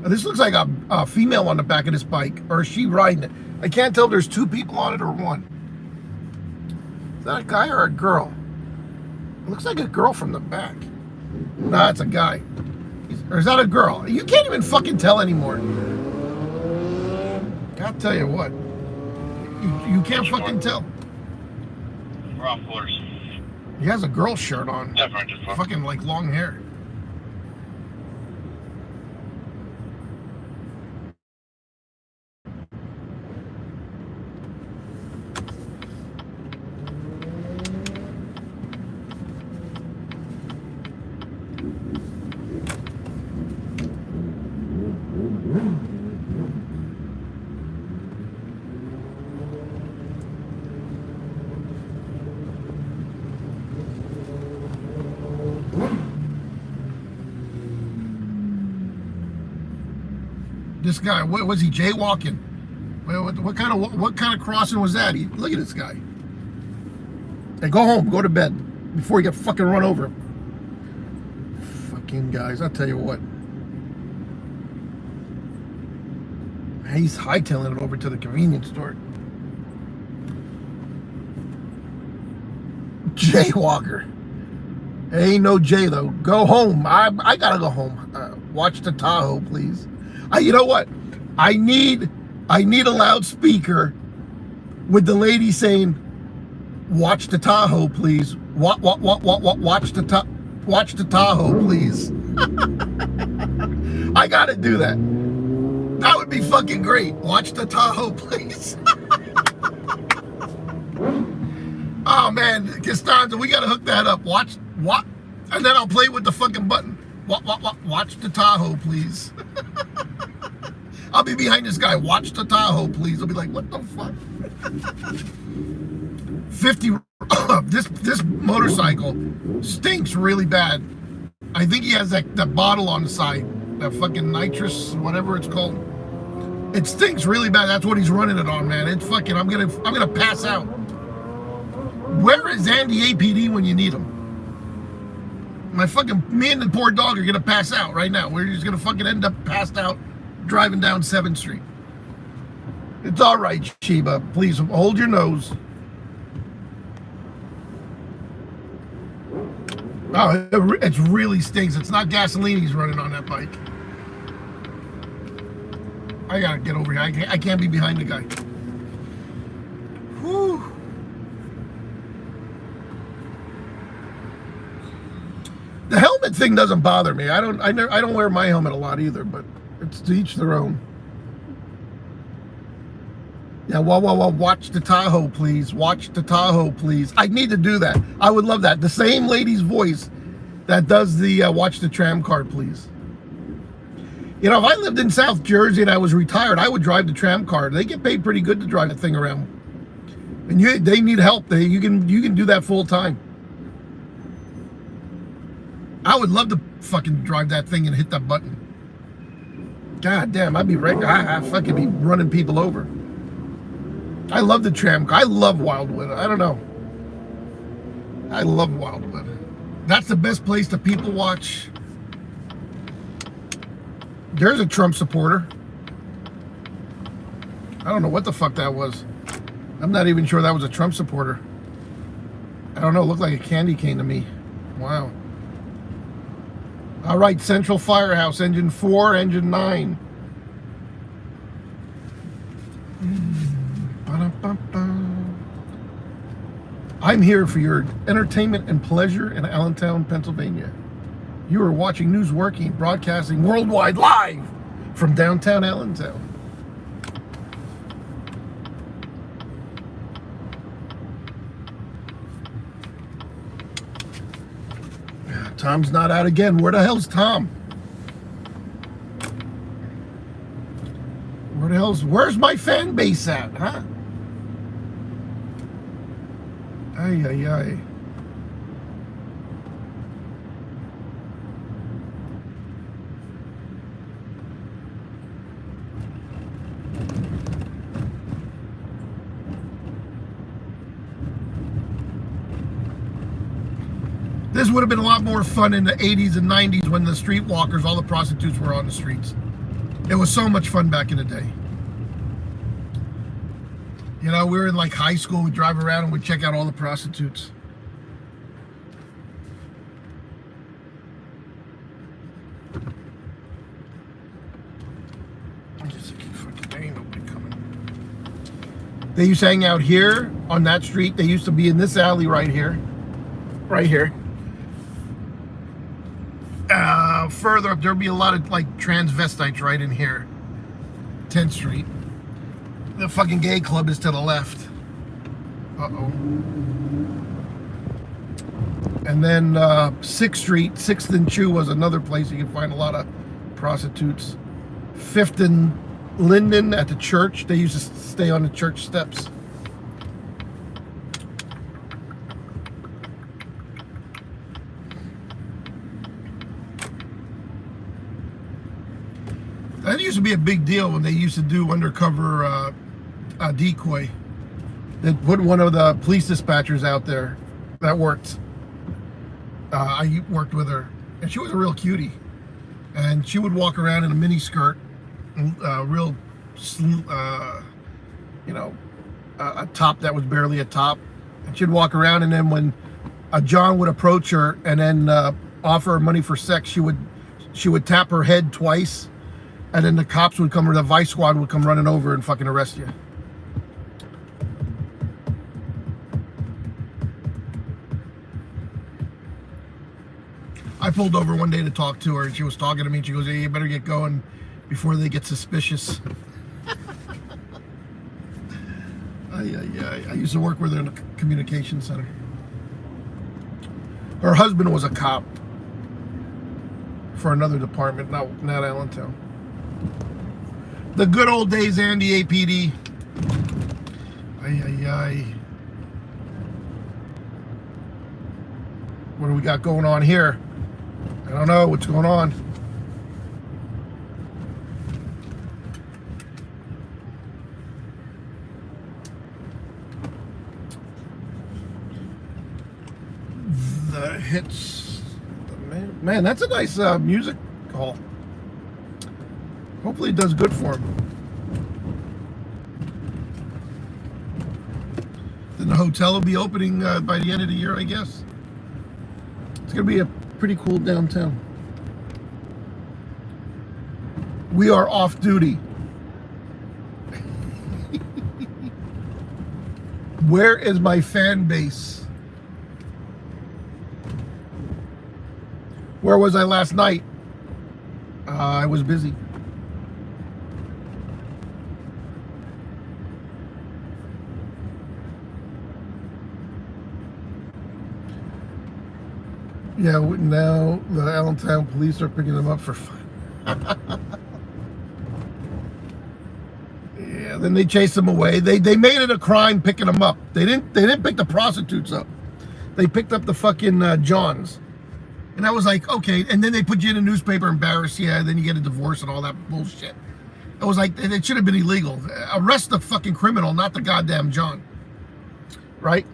Now, this looks like a female on the back of this bike. Or is she riding it? I can't tell if there's 2 people on it or 1. Is that a guy or a girl? It looks like a girl from the back. Nah, it's a guy. Or is that a girl? You can't even fucking tell anymore. I'll tell you what. You can't fucking tell. We're off course. He has a girl shirt on. Definitely. Fucking like long hair. This guy, what was he jaywalking? What kind of crossing was that? Look at this guy. Hey, go home, go to bed before you get fucking run over. Fucking guys, I'll tell you what. He's hightailing it over to the convenience store. Jaywalker. Ain't no J though. Go home. I gotta go home. Watch the Tahoe, please. You know what? I need a loudspeaker with the lady saying, "Watch the Tahoe, please. Watch the Tahoe, please." I gotta do that. That would be fucking great. Watch the Tahoe, please. Oh man, Costanza, we gotta hook that up. Watch, and then I'll play with the fucking button. Watch the Tahoe, please. I'll be behind this guy. Watch the Tahoe, please. I'll be like, what the fuck? 50. This motorcycle stinks really bad. I think he has that bottle on the side, that fucking nitrous, whatever it's called. It stinks really bad. That's what he's running it on, man. It's fucking. I'm gonna pass out. Where is Andy APD when you need him? Me and the poor dog are gonna pass out right now. We're just gonna fucking end up passed out driving down 7th Street. It's all right, Sheba. Please hold your nose. Oh, it really stinks. It's not gasoline he's running on that bike. I gotta get over here. I can't be behind the guy. Whew. The helmet helmet thing doesn't bother me. I don't wear my helmet a lot either, but it's to each their own. Yeah, watch the Tahoe, please. Watch the Tahoe, please. I need to do that. I would love that. The same lady's voice that does the watch the tram car, please. You know, if I lived in South Jersey and I was retired, I would drive the tram car. They get paid pretty good to drive that thing around. And they need help. You can do that full time. I would love to fucking drive that thing and hit that button. God damn, I'd be right. I fucking be running people over. I love the tram car. I love Wildwood. I don't know. I love Wildwood. That's the best place to people watch. There's a Trump supporter. I don't know what the fuck that was. I'm not even sure that was a Trump supporter. I don't know. It looked like a candy cane to me. Wow. All right, Central Firehouse, engine 4, engine 9. I'm here for your entertainment and pleasure in Allentown, Pennsylvania. You are watching News Working, broadcasting worldwide live from downtown Allentown. Tom's not out again. Where the hell's Tom? Where's my fan base at, huh? Ay, ay, ay. This would have been a lot more fun in the 80s and 90s when the streetwalkers, all the prostitutes were on the streets. It was so much fun back in the day. You know, we were in like high school, we'd drive around and we'd check out all the prostitutes. I just keep fucking ain't nobody coming. They used to hang out here on that street. They used to be in this alley right here. Right here. Further up, there'll be a lot of like transvestites right in here. 10th Street. The fucking gay club is to the left. Uh-oh. And then 6th Street, 6th and Chew was another place you can find a lot of prostitutes. 5th and Linden at the church. They used to stay on the church steps. That used to be a big deal when they used to do undercover decoy. They put one of the police dispatchers out there that worked. I worked with her, and she was a real cutie. And she would walk around in a mini skirt, real, you know, a top that was barely a top. And she'd walk around, and then when John would approach her and then offer her money for sex, she would tap her head twice. And then the cops would come, or the vice squad would come running over and fucking arrest you. I pulled over one day to talk to her, and she was talking to me, and she goes, hey, you better get going before they get suspicious. I used to work with her in a communication center. Her husband was a cop for another department, not Allentown. The good old days, Andy APD. What do we got going on here? I don't know what's going on. The hits. Man, that's a nice music hall. Hopefully it does good for him. Then the hotel will be opening by the end of the year, I guess. It's going to be a pretty cool downtown. We are off duty. Where is my fan base? Where was I last night? I was busy. Yeah, now the Allentown police are picking them up for fun. Yeah, then they chased them away. They made it a crime picking them up. They didn't pick the prostitutes up. They picked up the fucking Johns. And I was like, okay. And then they put you in a newspaper, embarrass you, and then you get a divorce and all that bullshit. I was like, it should have been illegal. Arrest the fucking criminal, not the goddamn John. Right?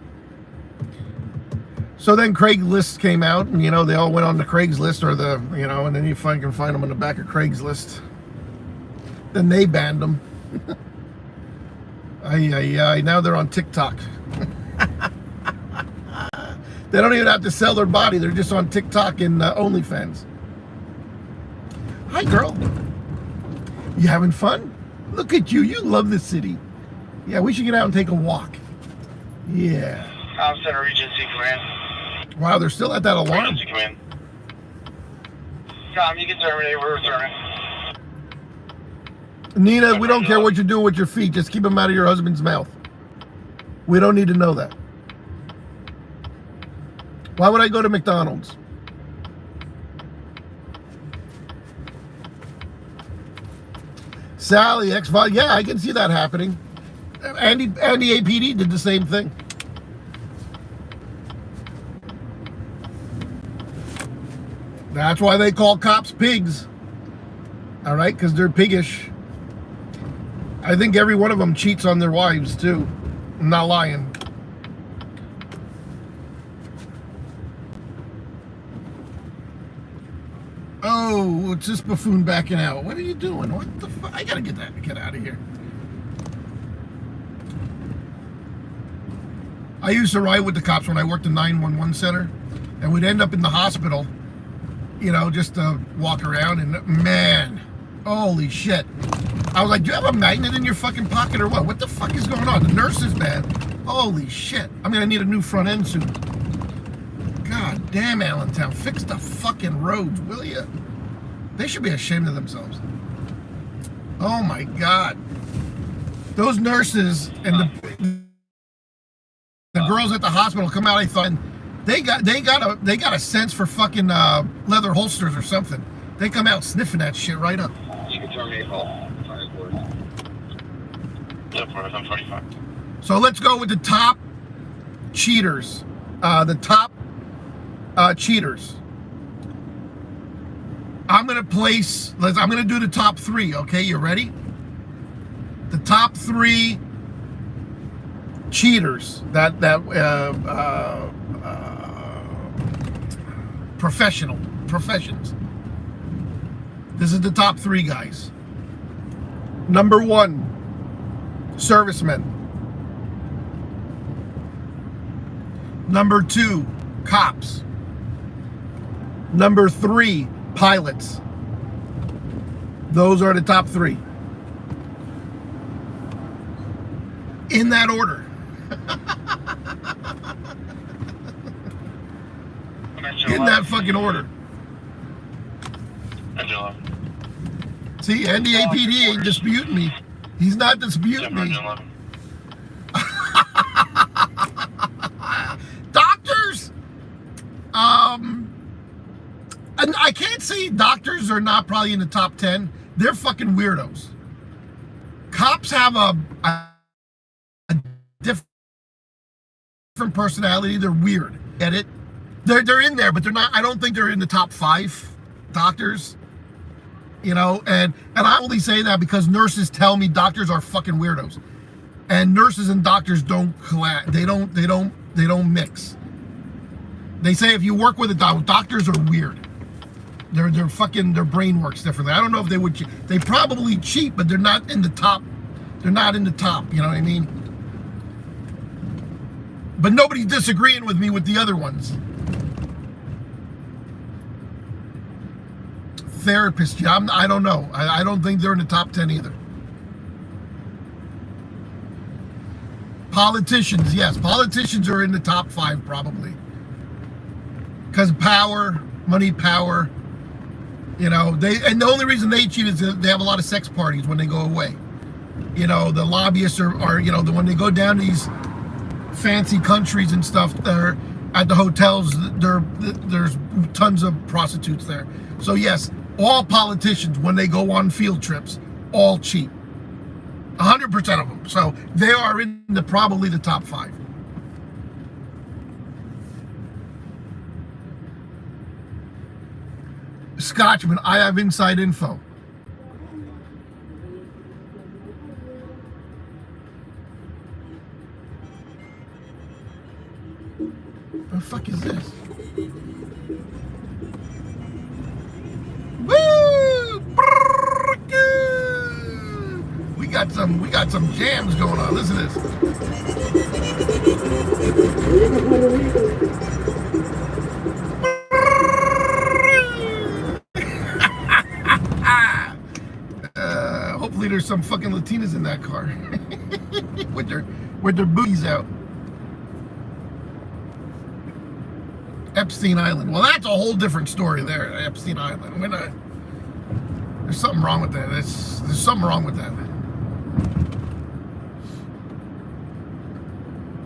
So then Craigslist came out, and, you know, they all went on the Craigslist, or the, you know, and then you can find them on the back of Craigslist. Then they banned them. Now they're on TikTok. They don't even have to sell their body. They're just on TikTok and OnlyFans. Hi, girl. You having fun? Look at you. You love the city. Yeah, we should get out and take a walk. Yeah. Center Regency Command. Wow, they're still at that alarm. Regency Command. Tom, you can terminate. We're returning. Nina, we don't care what you're doing with your feet. Just keep them out of your husband's mouth. We don't need to know that. Why would I go to McDonald's? Sally, X5, yeah, I can see that happening. Andy APD did the same thing. That's why they call cops pigs. All right, because they're piggish. I think every one of them cheats on their wives, too. I'm not lying. Oh, it's this buffoon backing out. What are you doing? What the fuck? I gotta get out of here. I used to ride with the cops when I worked in 911 center, and we'd end up in the hospital, you know, just to walk around, and man, holy shit. I was like, do you have a magnet in your fucking pocket or what? What the fuck is going on? The nurses, man. Holy shit. I mean, I need a new front end soon. God damn, Allentown. Fix the fucking roads, will you? They should be ashamed of themselves. Oh my God. Those nurses and the girls at the hospital come out, I thought, they got a sense for fucking leather holsters or something. They come out sniffing that shit right up. You can terminate call. Yep, we're 45. So let's go with the top cheaters. Cheaters. I'm gonna do the top three. Okay, you ready? The top three cheaters professions. This is the top three guys. Number one, servicemen. Number two, cops. Number three, pilots. Those are the top three. In that order. In that fucking order. See, Andy APD ain't disputing me. He's not disputing me. Doctors! And I can't say doctors are not probably in the top 10. They're fucking weirdos. Cops have a different personality. They're weird. Get it? They're in there, but they're not. I don't think they're in the top 5 doctors. You know, and I only say that because nurses tell me doctors are fucking weirdos, and nurses and doctors don't collab. They don't mix. They say if you work with a doctors are weird. They're fucking, their brain works differently. I don't know if they would. They probably cheat, but they're not in the top. They're not in the top. You know what I mean? But nobody's disagreeing with me with the other ones. Therapists, yeah, I don't know. I don't think they're in the top 10 either. Politicians, yes. Politicians are in the top 5 probably. Because power, money, power. You know, and the only reason they cheat is they have a lot of sex parties when they go away. You know, the lobbyists are you know, when they go down to these fancy countries and stuff, they're at the hotels, there's tons of prostitutes there. So yes, all politicians, when they go on field trips, all cheat. 100% of them. So they are in probably the top 5. Scotchman, I have inside info. What the fuck is this? Woo! We got some jams going on. Listen to this. Hopefully there's some fucking Latinas in that car with their booties out. Epstein Island. Well, that's a whole different story there. Epstein Island. There's something wrong with that. There's something wrong with that.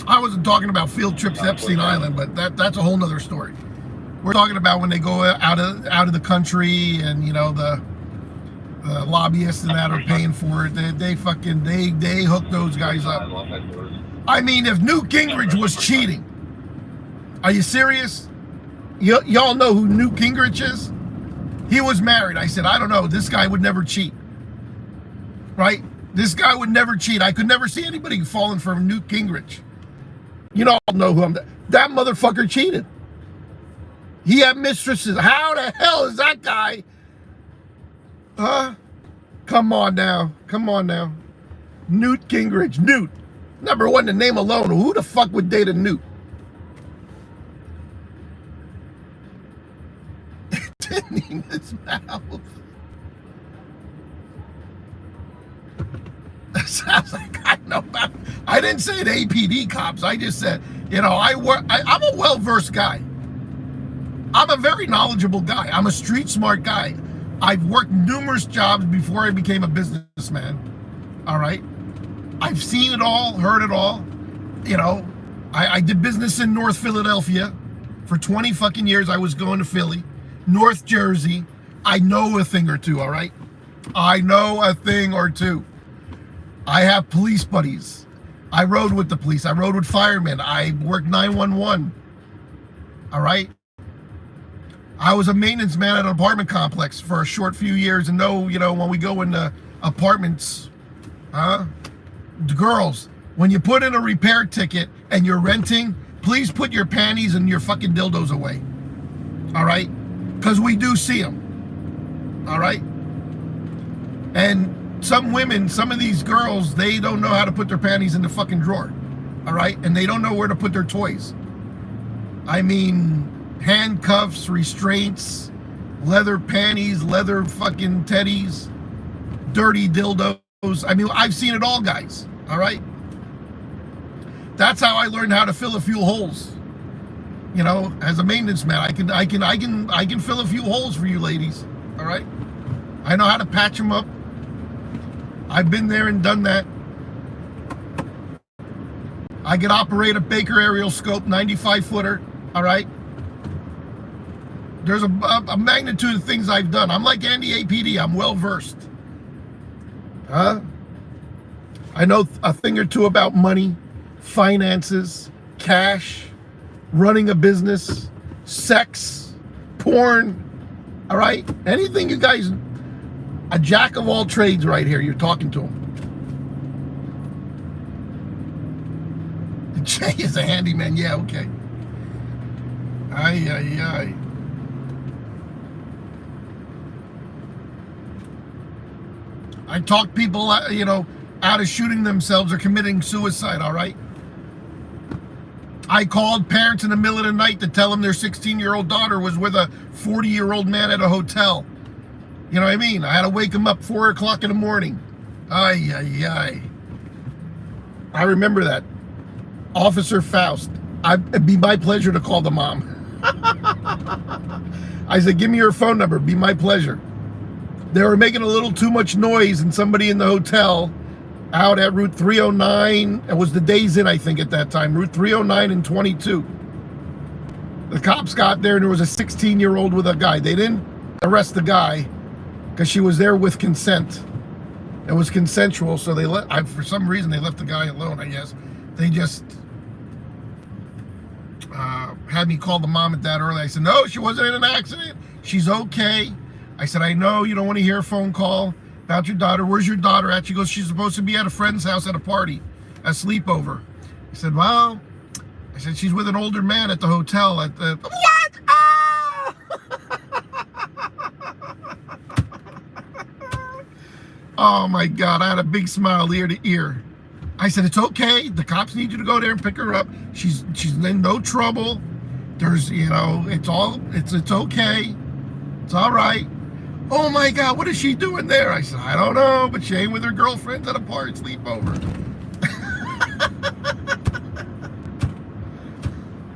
I wasn't talking about field trips to Epstein Island, but that's a whole nother story. We're talking about when they go out of the country, and you know the lobbyists and that are paying for it. They hook those guys up. I mean, if Newt Gingrich was cheating, are you serious? Y'all know who Newt Gingrich is? He was married. I said, I don't know. This guy would never cheat. Right? This guy would never cheat. I could never see anybody falling for Newt Gingrich. You all know who I'm. That motherfucker cheated. He had mistresses. How the hell is that guy? Huh? Come on now. Newt Gingrich. Newt. Number one, the name alone. Who the fuck would date a Newt? In his mouth. That sounds like I know about. I didn't say the APD cops. I just said, you know, I'm a well-versed guy. I'm a very knowledgeable guy. I'm a street smart guy. I've worked numerous jobs before I became a businessman. All right. I've seen it all, heard it all. You know, I did business in North Philadelphia for 20 fucking years. I was going to Philly. North Jersey, I know a thing or two, all right? I know a thing or two. I have police buddies. I rode with the police. I rode with firemen. I worked 911, all right? I was a maintenance man at an apartment complex for a short few years, and know, you know, when we go into apartments, the girls, when you put in a repair ticket and you're renting, please put your panties and your fucking dildos away, all right? Because we do see them, all right? And some women, some of these girls, they don't know how to put their panties in the fucking drawer, all right? And they don't know where to put their toys. I mean, handcuffs, restraints, leather panties, leather fucking teddies, dirty dildos. I mean, I've seen it all, guys, all right? That's how I learned how to fill a few holes. You know, as a maintenance man, I can fill a few holes for you ladies. All right, I know how to patch them up. I've been there and done that. I can operate a Baker aerial scope 95-footer. All right. There's a magnitude of things I've done. I'm like Andy APD. I'm well versed. I know a thing or two about money, finances, cash, running a business, sex, porn, all right? Anything you guys, a jack of all trades right here, you're talking to him. Jay is a handyman, yeah, okay. Aye. I talk people, you know, out of shooting themselves or committing suicide, all right? I called parents in the middle of the night to tell them their 16-year-old daughter was with a 40-year-old man at a hotel. You know what I mean? I had to wake them up 4 o'clock in the morning. Aye. I remember that. Officer Faust. It'd be my pleasure to call the mom. I said, give me your phone number. Be my pleasure. They were making a little too much noise, and somebody in the hotel out at Route 309, it was the Days Inn, I think, at that time, Route 309 and 22. The cops got there, and there was a 16-year-old with a guy. They didn't arrest the guy because she was there with consent. It was consensual, so they for some reason, they left the guy alone, I guess. They just had me call the mom and dad early. I said, no, she wasn't in an accident. She's okay. I said, I know you don't want to hear a phone call about your daughter. Where's your daughter at? She goes, she's supposed to be at a friend's house at a party, a sleepover. I said, well, I said, she's with an older man at the hotel at the... What? Ah! Oh my God, I had a big smile ear to ear. I said, it's okay. The cops need you to go there and pick her up. She's in no trouble. There's, you know, it's okay. It's all right. Oh my God, what is she doing there? I said, I don't know, but she ain't with her girlfriends at a party sleepover.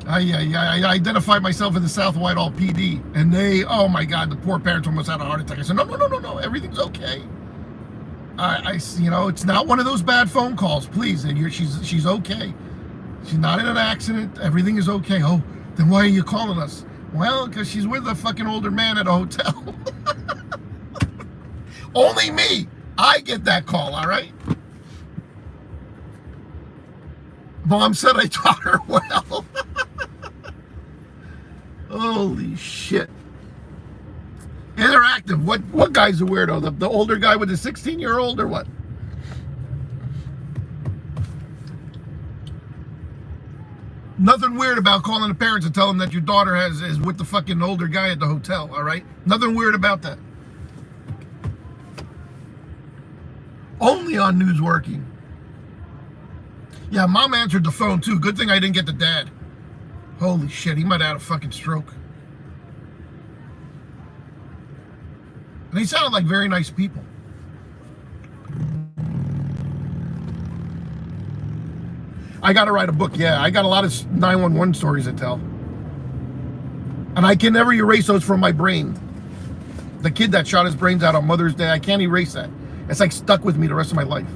I identified myself in the South Whitehall PD, and they, oh my God, the poor parents almost had a heart attack. I said, no, everything's okay. You know, it's not one of those bad phone calls, please. And she's okay. She's not in an accident. Everything is okay. Oh, then why are you calling us? Well, because she's with a fucking older man at a hotel. Only me. I get that call, all right? Mom said I taught her well. Holy shit. Interactive. What guy's a weirdo? The older guy with the 16-year-old or what? Nothing weird about calling the parents and telling them that your daughter is with the fucking older guy at the hotel, all right? Nothing weird about that. Only on News Working. Yeah, mom answered the phone too. Good thing I didn't get the dad. Holy shit, he might have had a fucking stroke. And they sounded like very nice people. I got to write a book. Yeah, I got a lot of 911 stories to tell. And I can never erase those from my brain. The kid that shot his brains out on Mother's Day, I can't erase that. It's like stuck with me the rest of my life.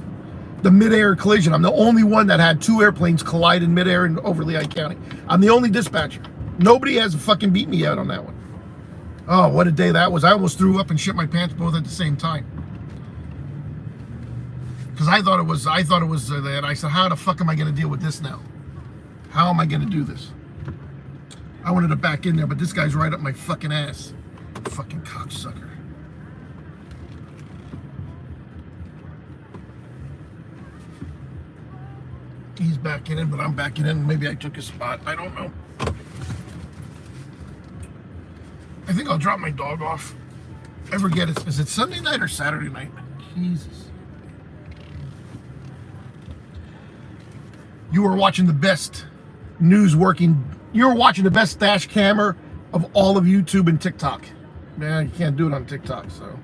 The mid-air collision. I'm the only one that had two airplanes collide in mid-air in over Lehigh County. I'm the only dispatcher. Nobody has fucking beat me out on that one. Oh, what a day that was. I almost threw up and shit my pants both at the same time. Because I thought it was that. I said, how the fuck am I going to deal with this now? How am I going to do this? I wanted to back in there, but this guy's right up my fucking ass. Fucking cocksucker. He's backing in, but I'm backing in. Maybe I took his spot. I don't know. I think I'll drop my dog off. I forget, is it Sunday night or Saturday night? Jesus. You are watching the best news working. You're watching the best dash camera of all of YouTube and TikTok. Man, you can't do it on TikTok, so.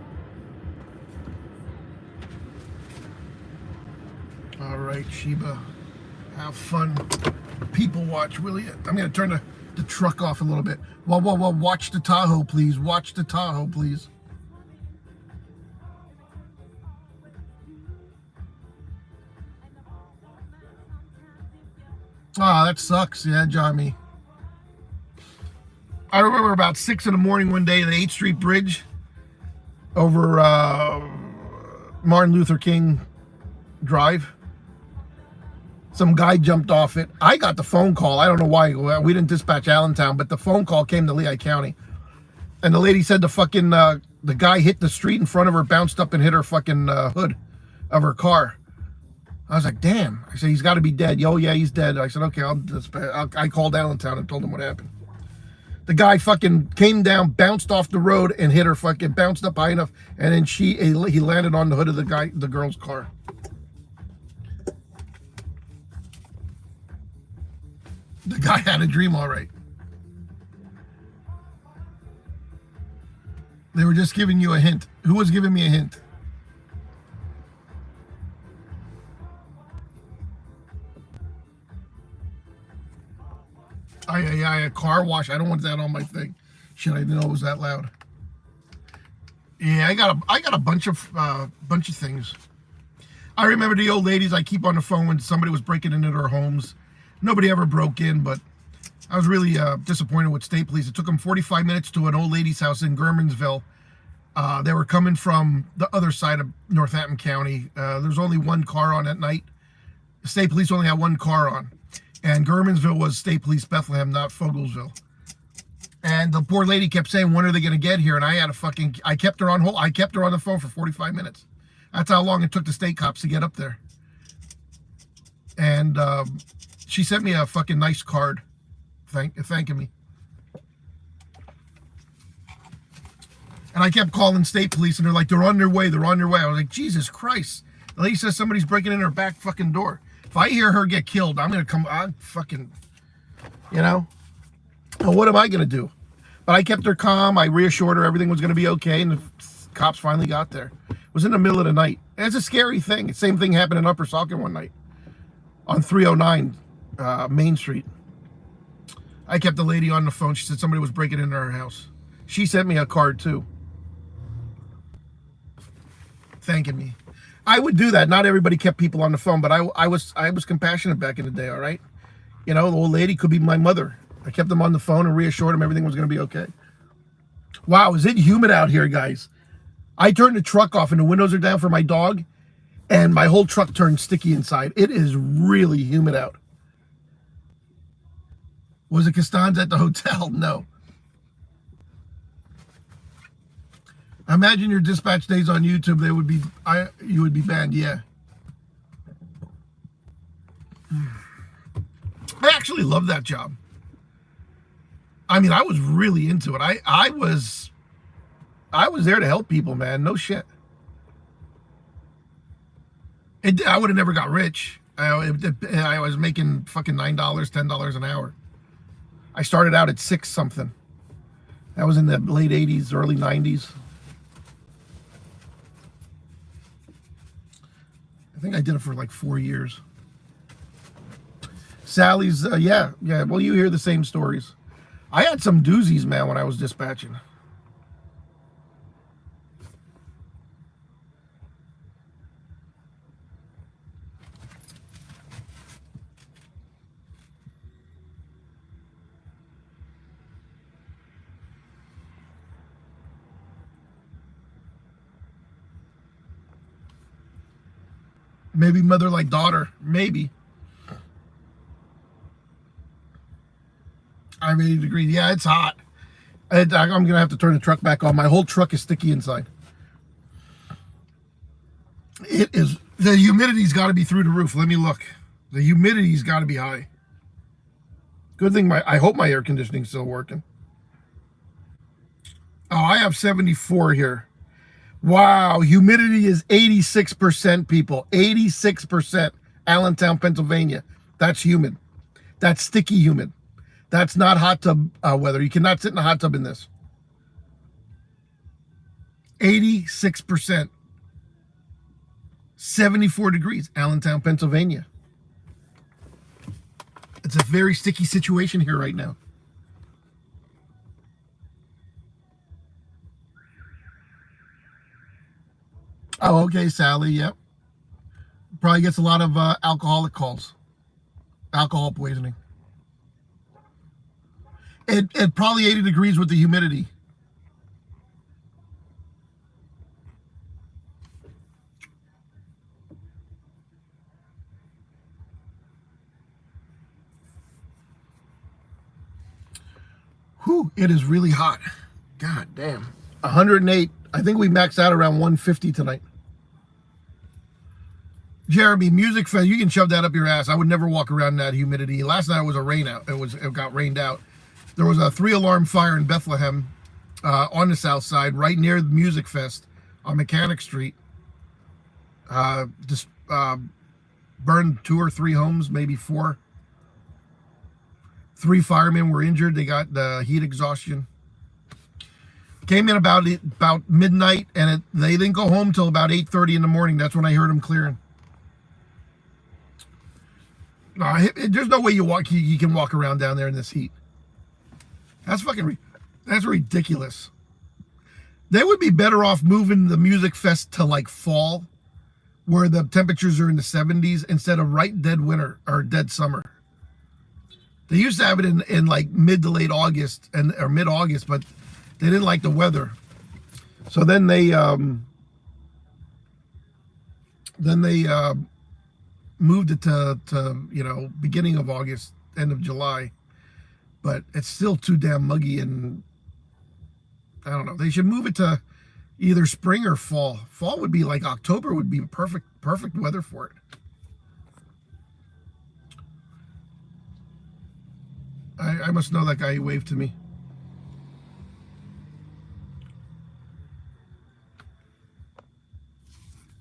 All right, Sheba. Have fun. People watch, will you? I'm going to turn the truck off a little bit. Well, watch the Tahoe, please. Watch the Tahoe, please. Oh, that sucks. Yeah, Johnny. I remember about 6 in the morning one day, the 8th Street Bridge over Martin Luther King Drive. Some guy jumped off it. I got the phone call. I don't know why. We didn't dispatch Allentown, but the phone call came to Lehigh County. And the lady said the guy hit the street in front of her, bounced up and hit her fucking hood of her car. I was like, damn. I said, he's got to be dead. Yo, yeah, he's dead. I said, okay, I called Allentown and told them what happened. The guy fucking came down, bounced off the road and hit her fucking, bounced up high enough. And then he landed on the hood of the girl's car. The guy had a dream, all right. They were just giving you a hint. Who was giving me a hint? A car wash. I don't want that on my thing. Shit, I didn't know it was that loud. Yeah, I got a bunch of things. I remember the old ladies I keep on the phone when somebody was breaking into their homes. Nobody ever broke in, but I was really disappointed with state police. It took them 45 minutes to an old lady's house in Gurmansville. They were coming from the other side of Northampton County. There's only one car on at night. The state police only had one car on. And Gurmansville was state police Bethlehem, not Fogelsville. And the poor lady kept saying, when are they going to get here? And I kept her on hold. I kept her on the phone for 45 minutes. That's how long it took the state cops to get up there. And she sent me a fucking nice card thanking me. And I kept calling state police, and they're like, they're on their way. They're on their way. I was like, Jesus Christ. The lady says somebody's breaking in her back fucking door. If I hear her get killed, I'm going to come, I'm fucking, you know. And what am I going to do? But I kept her calm. I reassured her everything was going to be okay, and the cops finally got there. It was in the middle of the night. And it's a scary thing. The same thing happened in Upper Saucon one night on 309 Main Street. I kept the lady on the phone. She said somebody was breaking into her house. She sent me a card too, thanking me. I would do that. Not everybody kept people on the phone, but I was compassionate back in the day, all right? You know, the old lady could be my mother. I kept them on the phone and reassured them everything was going to be okay. Wow, is it humid out here, guys? I turned the truck off and the windows are down for my dog, and my whole truck turned sticky inside. It is really humid out. Was it Costanza at the hotel? No. Imagine your dispatch days on YouTube. You would be banned. Yeah. I actually love that job. I mean, I was really into it. I was there to help people, man. No shit. I would have never got rich. I was making fucking $9, $10 an hour. I started out at 6 something. That was in the late 80s, early 90s. I think I did it for like 4 years. Sally's, yeah. Well, you hear the same stories. I had some doozies, man, when I was dispatching. Maybe mother like daughter. Maybe. I'm 80 degrees. Yeah, it's hot. I'm going to have to turn the truck back on. My whole truck is sticky inside. It is. The humidity's got to be through the roof. Let me look. The humidity's got to be high. Good thing I hope my air conditioning's still working. Oh, I have 74 here. Wow, humidity is 86%, people. 86%. Allentown, Pennsylvania. That's humid. That's sticky humid. That's not hot tub weather. You cannot sit in a hot tub in this. 86%. 74 degrees. Allentown, Pennsylvania. It's a very sticky situation here right now. Oh, okay, Sally. Yep. Probably gets a lot of alcoholic calls. Alcohol poisoning. It probably 80 degrees with the humidity. Whew, it is really hot. God damn. 108. I think we maxed out around 150 tonight. Jeremy, music fan, you can shove that up your ass. I would never walk around in that humidity. Last night was a rain out. It got rained out. There was a 3-alarm fire in Bethlehem on the south side, right near the Music Fest on Mechanic Street. Just burned 2 or 3 homes, maybe 4. 3 firemen were injured. They got the heat exhaustion. Came in about midnight, and they didn't go home till about 8:30 in the morning. That's when I heard them clearing. No, there's no way you can walk around down there in this heat. That's that's ridiculous. They would be better off moving the music fest to like fall, where the temperatures are in the 70s, instead of right dead winter or dead summer. They used to have it in like mid to late August or mid-August, but they didn't like the weather. So then they moved it to beginning of August, end of July. But it's still too damn muggy, and I don't know. They should move it to either spring or fall. Fall would be like October would be perfect weather for it. I must know that guy who waved to me.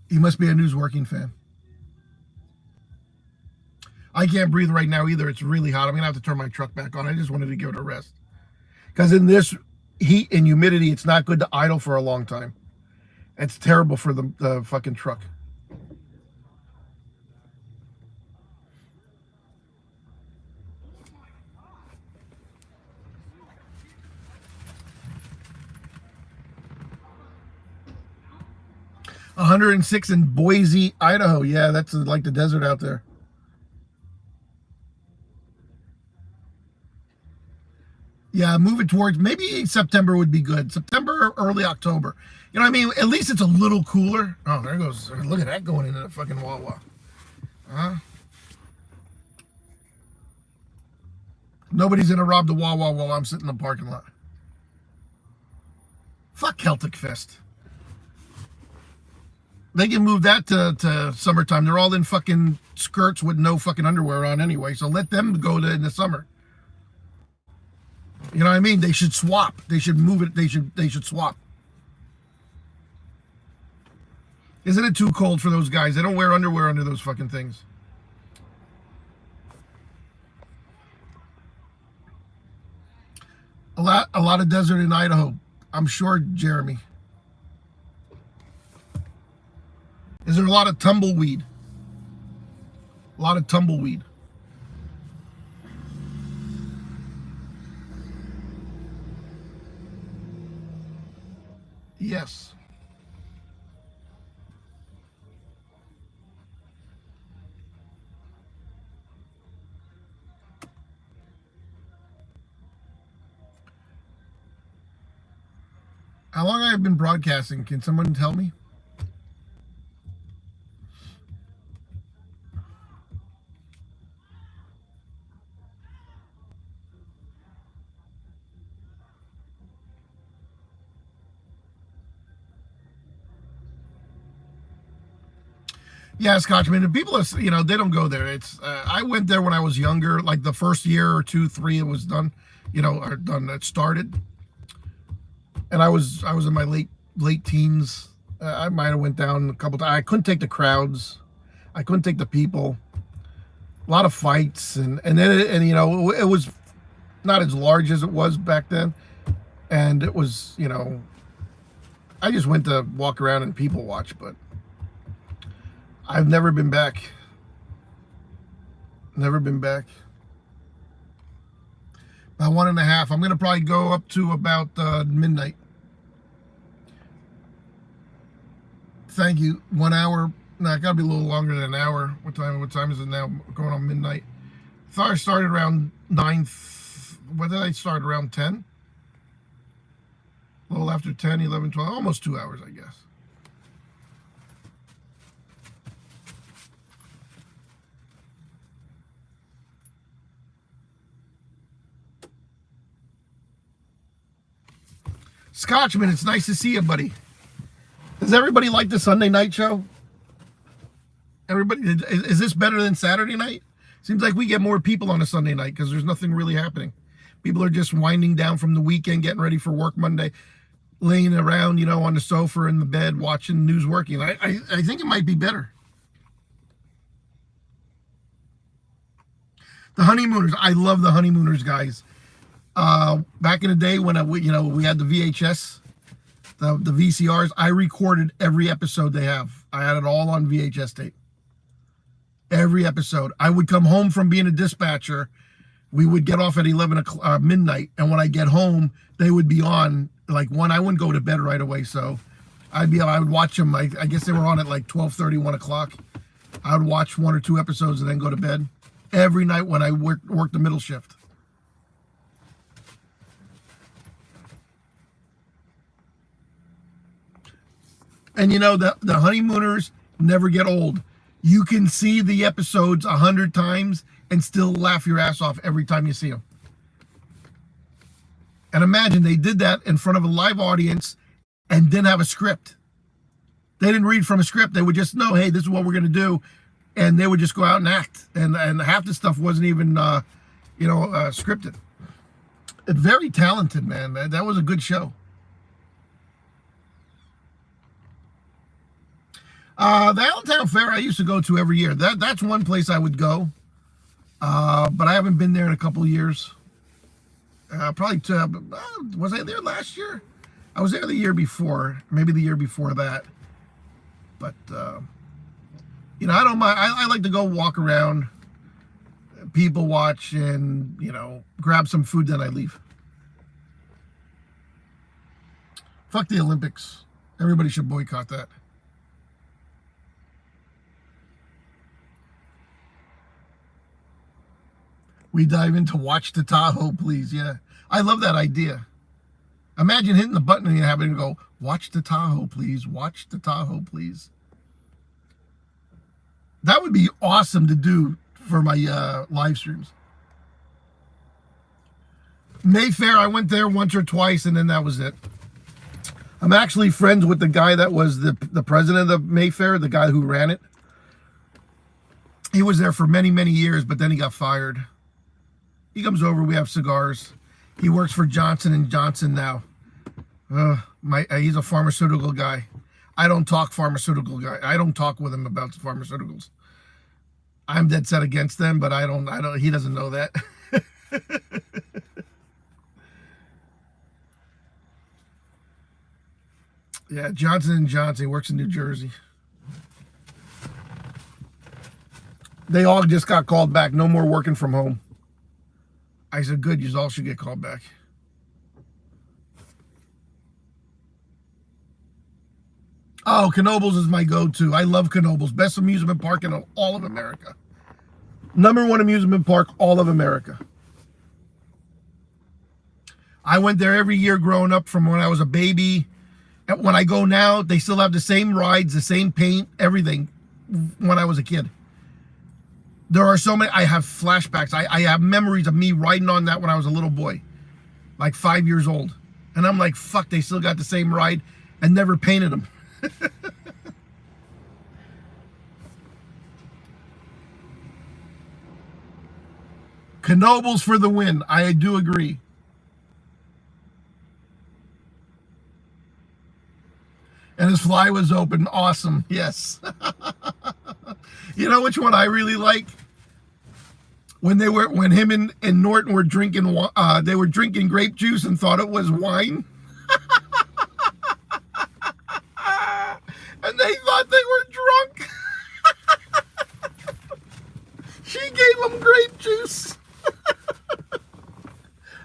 He must be a News Working fan. I can't breathe right now either. It's really hot. I'm going to have to turn my truck back on. I just wanted to give it a rest. Because in this heat and humidity, it's not good to idle for a long time. It's terrible for the fucking truck. $106 in Boise, Idaho. Yeah, that's like the desert out there. Yeah, move it towards, maybe September would be good. September or early October. You know what I mean? At least it's a little cooler. Oh, there goes. Look at that going into the fucking Wawa. Huh? Nobody's going to rob the Wawa while I'm sitting in the parking lot. Fuck Celtic Fest. They can move that to summertime. They're all in fucking skirts with no fucking underwear on anyway. So let them go in the summer. You know what I mean? They should swap. They should move it. They should swap. Isn't it too cold for those guys? They don't wear underwear under those fucking things. A lot of desert in Idaho. I'm sure, Jeremy. Is there a lot of tumbleweed? A lot of tumbleweed. Yes. How long have I been broadcasting? Can someone tell me? Yeah, Scotchman. And people are, they don't go there. It's I went there when I was younger, like the first year or two, three, it was done. It started, and I was in my late teens. I might have went down a couple times. I couldn't take the crowds. I couldn't take the people. A lot of fights, and it was not as large as it was back then, and it was I just went to walk around and people watch, but I've never been back. Never been back. About 1.5. I'm going to probably go up to about midnight. Thank you. 1 hour. No, it got to be a little longer than an hour. What time is it now? Going on midnight. I thought I started around 9. What did I start? Around 10? A little after 10, 11, 12. Almost 2 hours, I guess. Scotchman, it's nice to see you, buddy. Does everybody like the Sunday night show? Everybody, is this better than Saturday night? Seems like we get more people on a Sunday night because there's nothing really happening. People are just winding down from the weekend, getting ready for work Monday, laying around, on the sofa in the bed, watching News Working. I think it might be better. The Honeymooners, I love the Honeymooners, guys. Back in the day when we had the VHS, the VCRs, I recorded every episode they have. I had it all on VHS tape. Every episode. I would come home from being a dispatcher. We would get off at 11 o'clock, midnight, and when I get home, they would be on like one. I wouldn't go to bed right away, so I would watch them. I guess they were on at like 12:30, 1 o'clock. I would watch 1 or 2 episodes and then go to bed every night when I worked the middle shift. And you know, the honeymooners never get old. You can see the episodes 100 times and still laugh your ass off every time you see them. And imagine they did that in front of a live audience and didn't have a script. They didn't read from a script. They would just know, hey, this is what we're going to do. And they would just go out and act. And half the stuff wasn't even, scripted. Very talented, man. That was a good show. The Allentown Fair I used to go to every year. That's one place I would go. But I haven't been there in a couple of years. Was I there last year? I was there the year before, maybe the year before that. But, I don't mind. I like to go walk around, people watch, and, grab some food, then I leave. Fuck the Olympics. Everybody should boycott that. We dive into watch the Tahoe, please. Yeah. I love that idea. Imagine hitting the button and having to go, watch the Tahoe, please. Watch the Tahoe, please. That would be awesome to do for my live streams. Mayfair, I went there once or twice, and then that was it. I'm actually friends with the guy that was the president of Mayfair, the guy who ran it. He was there for many, many years, but then he got fired. He comes over, we have cigars. He works for Johnson & Johnson now. He's a pharmaceutical guy. I don't talk pharmaceutical guy. I don't talk with him about the pharmaceuticals. I'm dead set against them, but I don't, he doesn't know that. Yeah, Johnson & Johnson, he works in New Jersey. They all just got called back. No more working from home. I said, good, you all should get called back. Oh, Knoebels is my go-to. I love Knoebels. Best amusement park in all of America. #1 amusement park, all of America. I went there every year growing up from when I was a baby. And when I go now, they still have the same rides, the same paint, everything when I was a kid. There are so many, I have flashbacks. I have memories of me riding on that when I was a little boy, like 5 years old. And I'm like, fuck, they still got the same ride and never painted them. Knoebels for the win. I do agree. And his fly was open. Awesome. Yes. You know which one I really like? When him and Norton were drinking, they were drinking grape juice and thought it was wine. And they thought they were drunk. She gave them grape juice.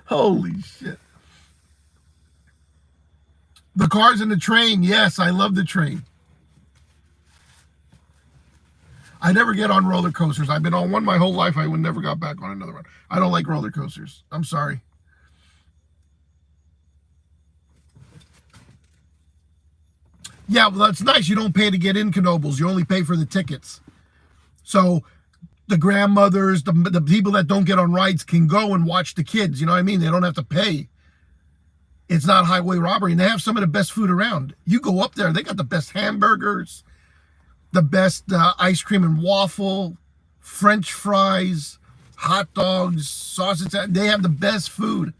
Holy shit. The cars and the train. Yes, I love the train. I never get on roller coasters. I've been on one my whole life. I would never got back on another one. I don't like roller coasters. I'm sorry. Yeah, well, that's nice. You don't pay to get in Knoebels. You only pay for the tickets. So the grandmothers, the people that don't get on rides can go and watch the kids. You know what I mean? They don't have to pay. It's not highway robbery. And they have some of the best food around. You go up there, they got the best hamburgers, the best ice cream and waffle, French fries, hot dogs, sausage. They have the best food.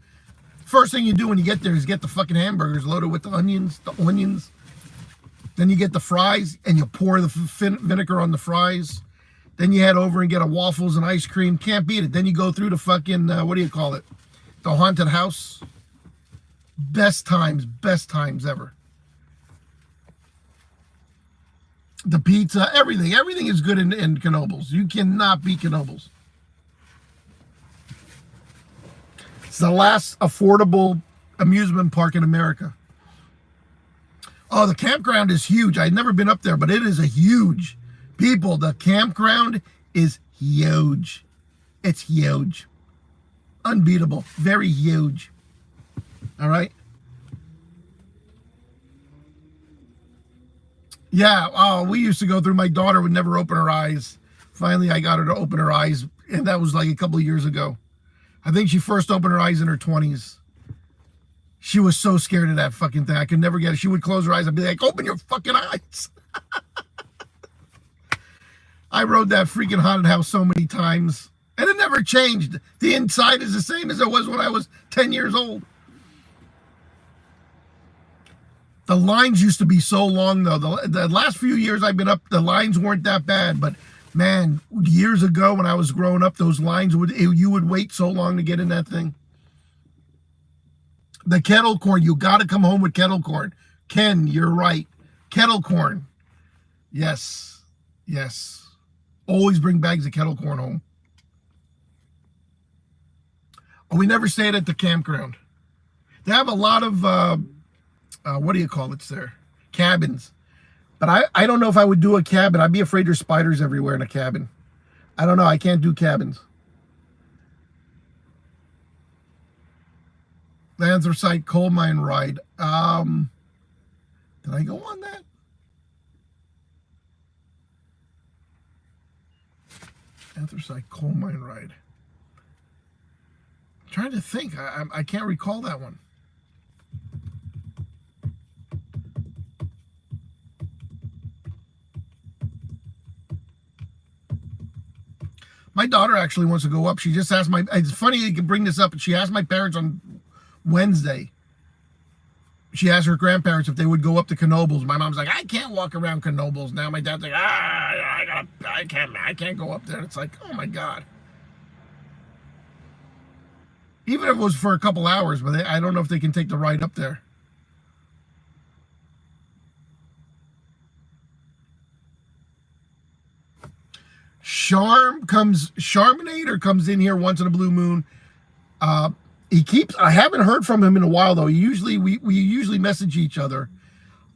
First thing you do when you get there is get the fucking hamburgers loaded with the onions. Then you get the fries and you pour the vinegar on the fries. Then you head over and get a waffles and ice cream. Can't beat it. Then you go through the fucking, what do you call it? The haunted house. Best times ever. The pizza, everything. Everything is good in Knoebels. You cannot beat Knoebels. It's the last affordable amusement park in America. Oh, the campground is huge. I've never been up there, but it is a huge. People, the campground is huge. It's huge. Unbeatable. Very huge. All right? Yeah, oh, we used to go through, my daughter would never open her eyes. Finally, I got her to open her eyes, and that was like a couple of years ago. I think she first opened her eyes in her 20s. She was so scared of that fucking thing. I could never get it. She would close her eyes. I'd be like, open your fucking eyes. I rode that freaking haunted house so many times, and it never changed. The inside is the same as it was when I was 10 years old. The lines used to be so long, though. The last few years I've been up, the lines weren't that bad. But, man, years ago when I was growing up, those lines, you would wait so long to get in that thing. The kettle corn, you got to come home with kettle corn. Ken, you're right. Kettle corn. Yes. Yes. Always bring bags of kettle corn home. Oh, we never stayed at the campground. They have a lot of... what do you call it there? Cabins. But I don't know if I would do a cabin. I'd be afraid there's spiders everywhere in a cabin. I don't know. I can't do cabins. The anthracite coal mine ride. Did I go on that? Anthracite coal mine ride. I'm trying to think. I can't recall that one. My daughter actually wants to go up. She just asked it's funny you can bring this up, but she asked my parents on Wednesday. She asked her grandparents if they would go up to Knoebels. My mom's like, I can't walk around Knoebels now. My dad's like, I can't go up there. It's like, oh my God. Even if it was for a couple hours, but I don't know if they can take the ride up there. Charminator comes in here once in a blue moon. I haven't heard from him in a while though. We usually message each other.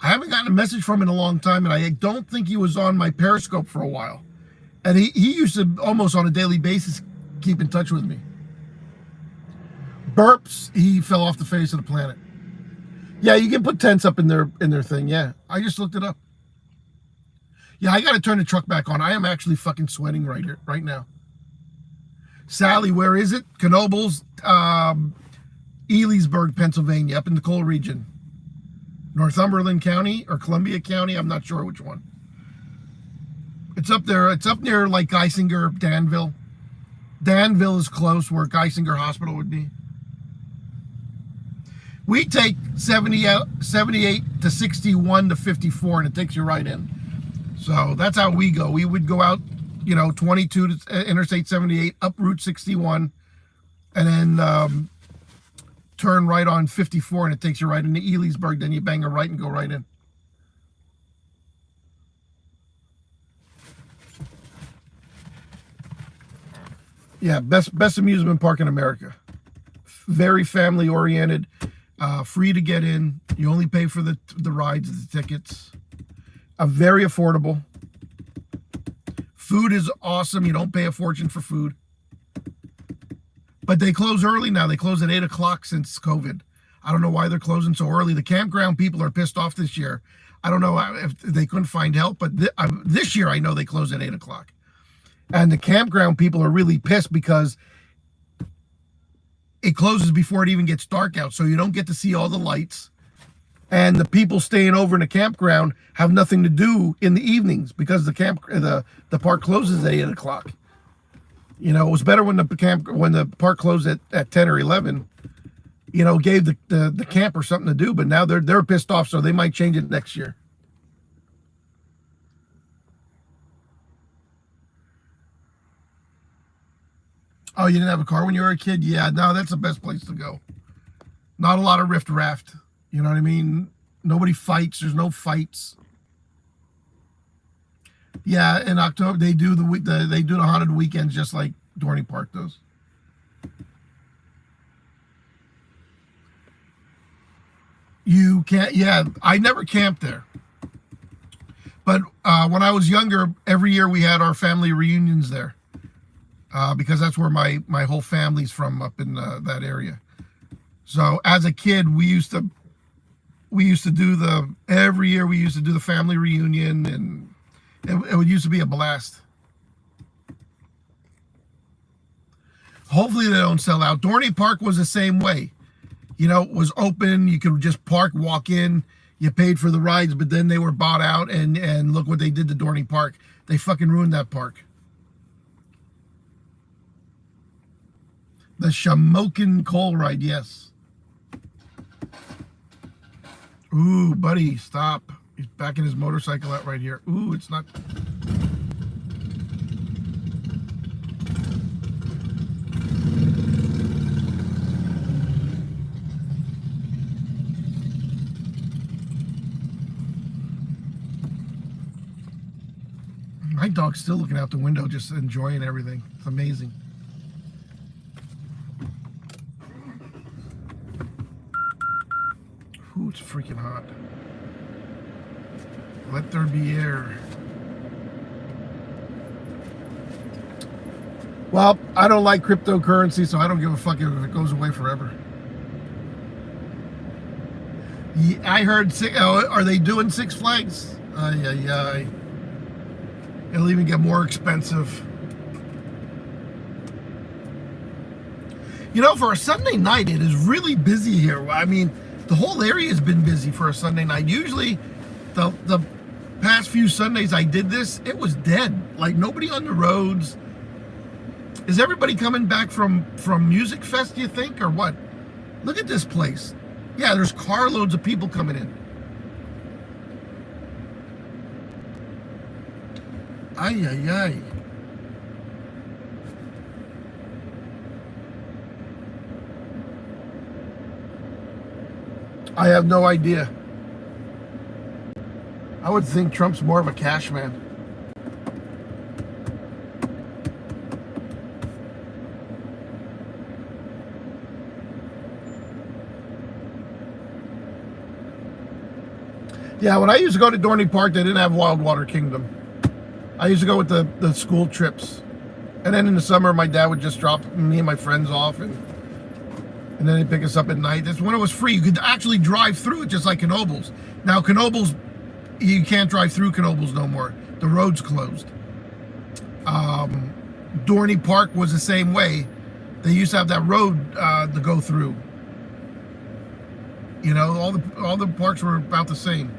I haven't gotten a message from him in a long time, and I don't think he was on my Periscope for a while. And he used to almost on a daily basis keep in touch with me. Burps, he fell off the face of the planet. Yeah, you can put tents up in their thing. Yeah, I just looked it up. Yeah, I got to turn the truck back on. I am actually fucking sweating right now. Sally, where is it? Knoebels, Elysburg, Pennsylvania, up in the coal region. Northumberland County or Columbia County. I'm not sure which one. It's up there. It's up near like Geisinger, Danville. Danville is close where Geisinger Hospital would be. We take 78 to 61 to 54, and it takes you right in. So that's how we go. We would go out, 22 to Interstate 78, up Route 61, and then turn right on 54, and it takes you right into Elysburg. Then you bang a right and go right in. Yeah, best amusement park in America. Very family oriented, free to get in. You only pay for the rides, the tickets. Very affordable. Food is awesome. You don't pay a fortune for food. But they close early now. They close at 8 o'clock since COVID. I don't know why they're closing so early. The campground people are pissed off this year. I don't know if they couldn't find help, but this year I know they close at 8 o'clock. And the campground people are really pissed because it closes before it even gets dark out. So you don't get to see all the lights. And the people staying over in the campground have nothing to do in the evenings because the park closes at 8 o'clock. It was better when the park closed at 10 or 11. Gave the camper something to do, but now they're pissed off, so they might change it next year. Oh, you didn't have a car when you were a kid? Yeah, no, that's the best place to go. Not a lot of riff raft. You know what I mean? Nobody fights. There's no fights. Yeah, in October they do they do the haunted weekends just like Dorney Park does. You can't. Yeah, I never camped there. But when I was younger, every year we had our family reunions there because that's where my whole family's from, up in that area. So as a kid, we used to do every year we used to do the family reunion, and it would used to be a blast. Hopefully they don't sell out. Dorney Park was the same way. You know, it was open. You could just park, walk in. You paid for the rides, but then they were bought out, and look what they did to Dorney Park. They fucking ruined that park. The Shamokin Coal Ride, yes. Ooh, buddy, stop. He's backing his motorcycle out right here. Ooh, it's not... My dog's still looking out the window, just enjoying everything. It's amazing. Ooh, it's freaking hot. Let there be air. Well, I don't like cryptocurrency, so I don't give a fuck if it goes away forever. Yeah, I heard, are they doing Six Flags? Ay. It'll even get more expensive. You know, for a Sunday night, it is really busy here. I mean, the whole area has been busy for a Sunday night. Usually, the past few Sundays I did this, it was dead. Like, nobody on the roads. Is everybody coming back from Music Fest, do you think, or what? Look at this place. Yeah, there's carloads of people coming in. Ay. I have no idea. I would think Trump's more of a cash man. Yeah, when I used to go to Dorney Park, they didn't have Wild Water Kingdom. I used to go with the school trips. And then in the summer, my dad would just drop me and my friends off, and then he'd pick us up at night. That's when it was free. You could actually drive through it, just like Knoebels. Now, Knoebels, you can't drive through Knoebels no more. The road's closed. Dorney Park was the same way. They used to have that road to go through. You know, all the parks were about the same.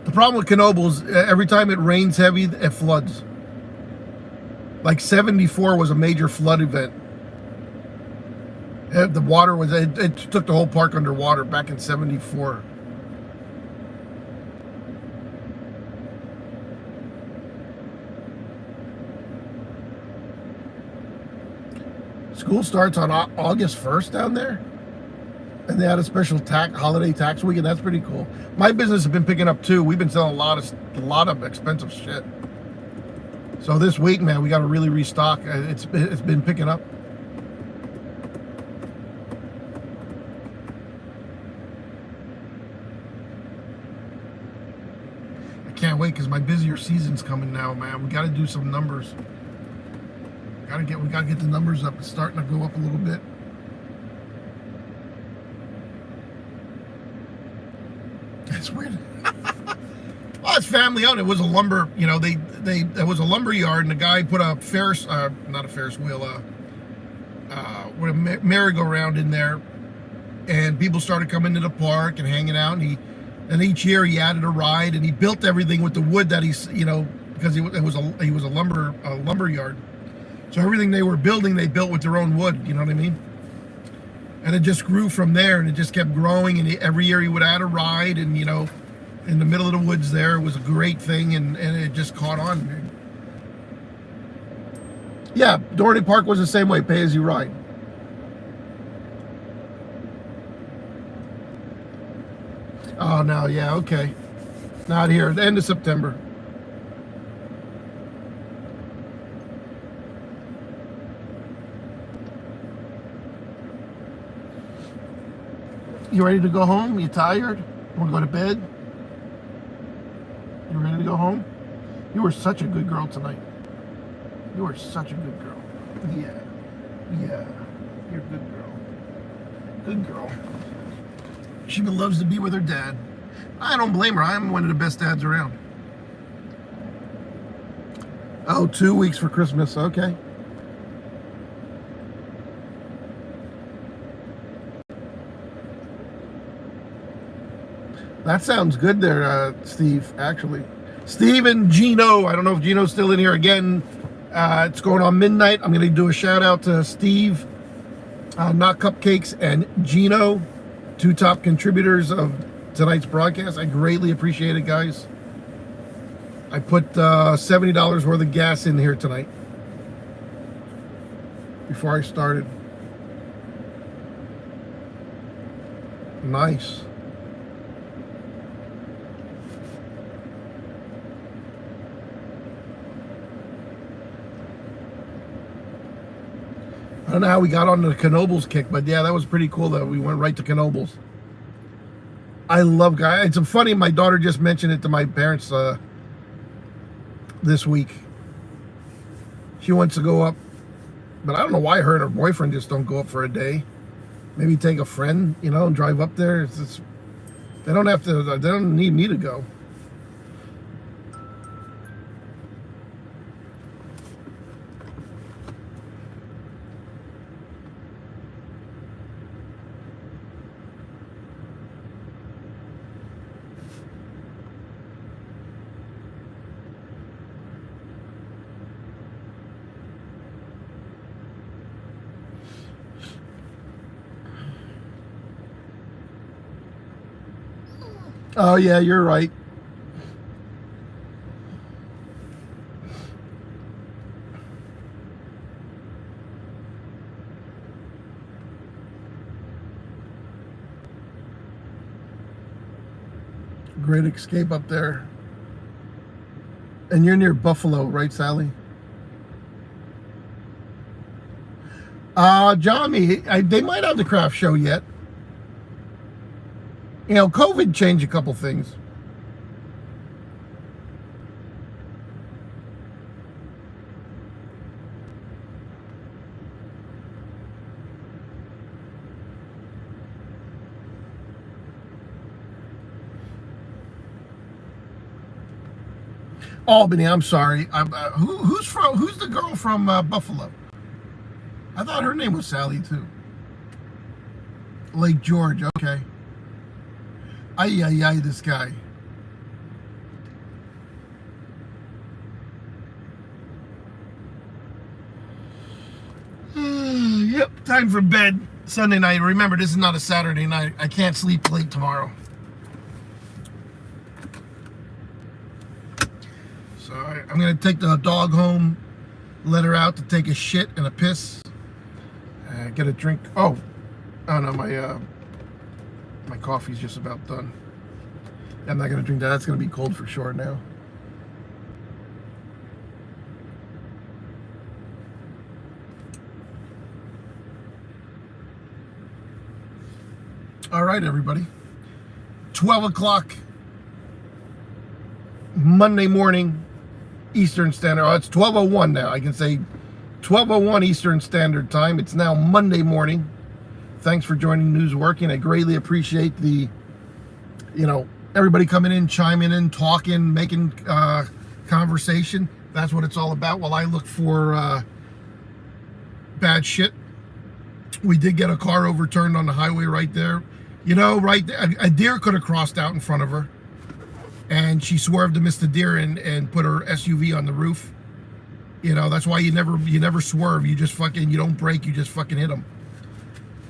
The problem with Knoebels, every time it rains heavy, it floods. Like 74 was a major flood event. The water was, it took the whole park underwater back in 74. School starts on August 1st down there. And they had a special holiday tax weekend. That's pretty cool. My business has been picking up too. We've been selling a lot of expensive shit. So this week, man, we got to really restock. It's been picking up. I can't wait because my busier season's coming now, man. We got to do some numbers. We got to get the numbers up. It's starting to go up a little bit. That's weird. Well, it's family owned. It was a lumber, you know, it was a lumber yard, and the guy put a not a Ferris wheel, with a merry-go-round in there, and people started coming to the park and hanging out, and each year he added a ride, and he built everything with the wood that he's, you know, because he was a lumber yard. So everything they were building, they built with their own wood, you know what I mean? And it just grew from there, and it just kept growing, and every year he would add a ride, and, you know, in the middle of the woods there, it was a great thing, and it just caught on. Yeah, Dorney Park was the same way, pay as you ride. Oh, no, yeah, okay. Not here. The end of September. You ready to go home? You tired? Want to go to bed? You ready to go home? You were such a good girl tonight. You were such a good girl. Yeah. Yeah. You're a good girl. Good girl. She loves to be with her dad. I don't blame her. I'm one of the best dads around. Oh, 2 weeks for Christmas. Okay. That sounds good there, Steve, actually. Steve and Gino. I don't know if Gino's still in here again. It's going on midnight. I'm going to do a shout out to Steve, Not Cupcakes, and Gino, 2 top contributors of tonight's broadcast. I greatly appreciate it, guys. I put $70 worth of gas in here tonight before I started. Nice. I don't know how we got on the Knoebels kick, but yeah, that was pretty cool that we went right to Knoebels. I love guys. It's funny, my daughter just mentioned it to my parents this week. She wants to go up, but I don't know why her and her boyfriend just don't go up for a day. Maybe take a friend, you know, and drive up there. It's just, they don't have to, they don't need me to go. Oh, yeah, you're right. Great escape up there. And you're near Buffalo, right, Sally? Johnny, they might have the craft show yet. You know, COVID changed a couple things. Albany, I'm sorry. Who's the girl from Buffalo? I thought her name was Sally too. Lake George, okay. Ay, this guy. Yep, time for bed. Sunday night. Remember, this is not a Saturday night. I can't sleep late tomorrow. So I'm going to take the dog home, let her out to take a shit and a piss. Get a drink. Oh no, my coffee's just about done. I'm not going to drink that. That's going to be cold for sure now. All right, everybody. 12 o'clock Monday morning Eastern Standard. Oh, it's 12:01 now. I can say 12:01 Eastern Standard Time. It's now Monday morning. Thanks for joining News Working. I greatly appreciate the, everybody coming in, chiming in, talking, making conversation. That's what it's all about. While I look for bad shit. We did get a car overturned on the highway right there. Right there, a deer could have crossed out in front of her, and she swerved to miss the deer and put her SUV on the roof. That's why you never swerve. You just you don't brake. You just fucking hit them.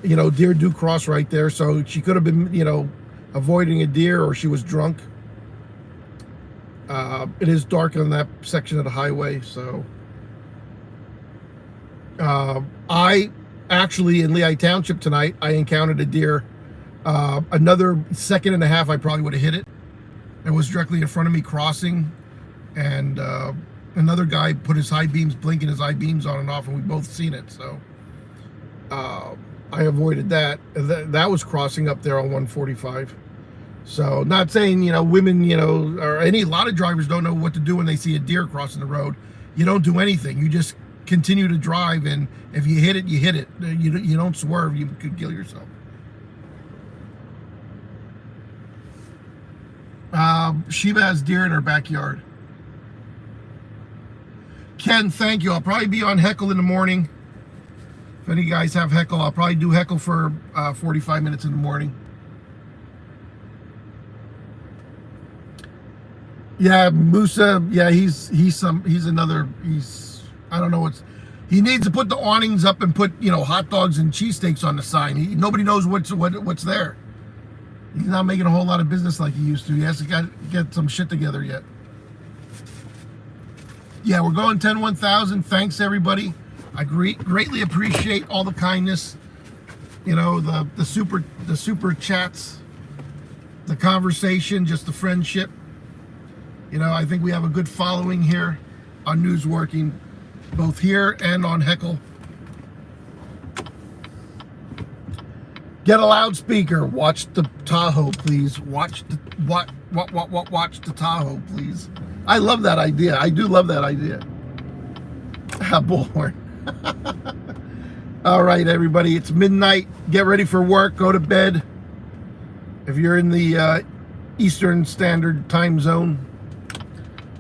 Deer do cross right there, so she could have been, avoiding a deer, or she was drunk. It is dark on that section of the highway, so I actually in Lehigh Township tonight, I encountered a deer Another second and a half, I probably would have hit it. It was directly in front of me crossing, and another guy put his high beams, blinking his high beams on and off, and we both seen it. So I avoided that. That was crossing up there on 145. So not saying, you know, women, you know, or a lot of drivers don't know what to do when they see a deer crossing the road. You don't do anything. You just continue to drive, and if you hit it, you hit it. You don't swerve. You could kill yourself. Sheba has deer in her backyard. Ken, thank you. I'll probably be on Heckle in the morning. If any guys have Heckle, I'll probably do Heckle for 45 minutes in the morning. Yeah, Musa. Yeah, he's another. I don't know what's. He needs to put the awnings up and put, you know, hot dogs and cheesesteaks on the sign. Nobody knows what's there. He's not making a whole lot of business like he used to. He has to get some shit together yet. Yeah, we're going 10-1000. Thanks everybody. I greatly appreciate all the kindness. You know, the super chats, the conversation, just the friendship. You know, I think we have a good following here on Newsworking, both here and on Heckle. Get a loudspeaker. Watch the Tahoe, please. Watch the Tahoe, please. I love that idea. I do love that idea. Bullhorn. All right, everybody. It's midnight. Get ready for work. Go to bed. If you're in the Eastern Standard Time Zone,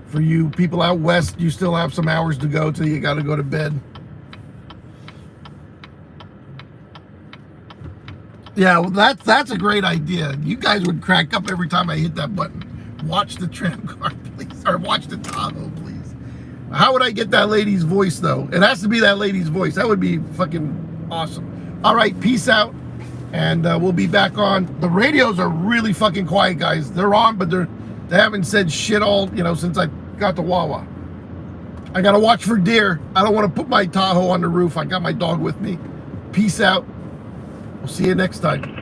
for you people out west, you still have some hours to go till you got to go to bed. Yeah, well, that's a great idea. You guys would crack up every time I hit that button. Watch the tram car, please. Or watch the Tahoe, please. How would I get that lady's voice, though? It has to be that lady's voice. That would be fucking awesome. All right, peace out. And we'll be back on. The radios are really fucking quiet, guys. They're on, but they haven't said shit all, you know, since I got to Wawa. I got to watch for deer. I don't want to put my Tahoe on the roof. I got my dog with me. Peace out. We'll see you next time.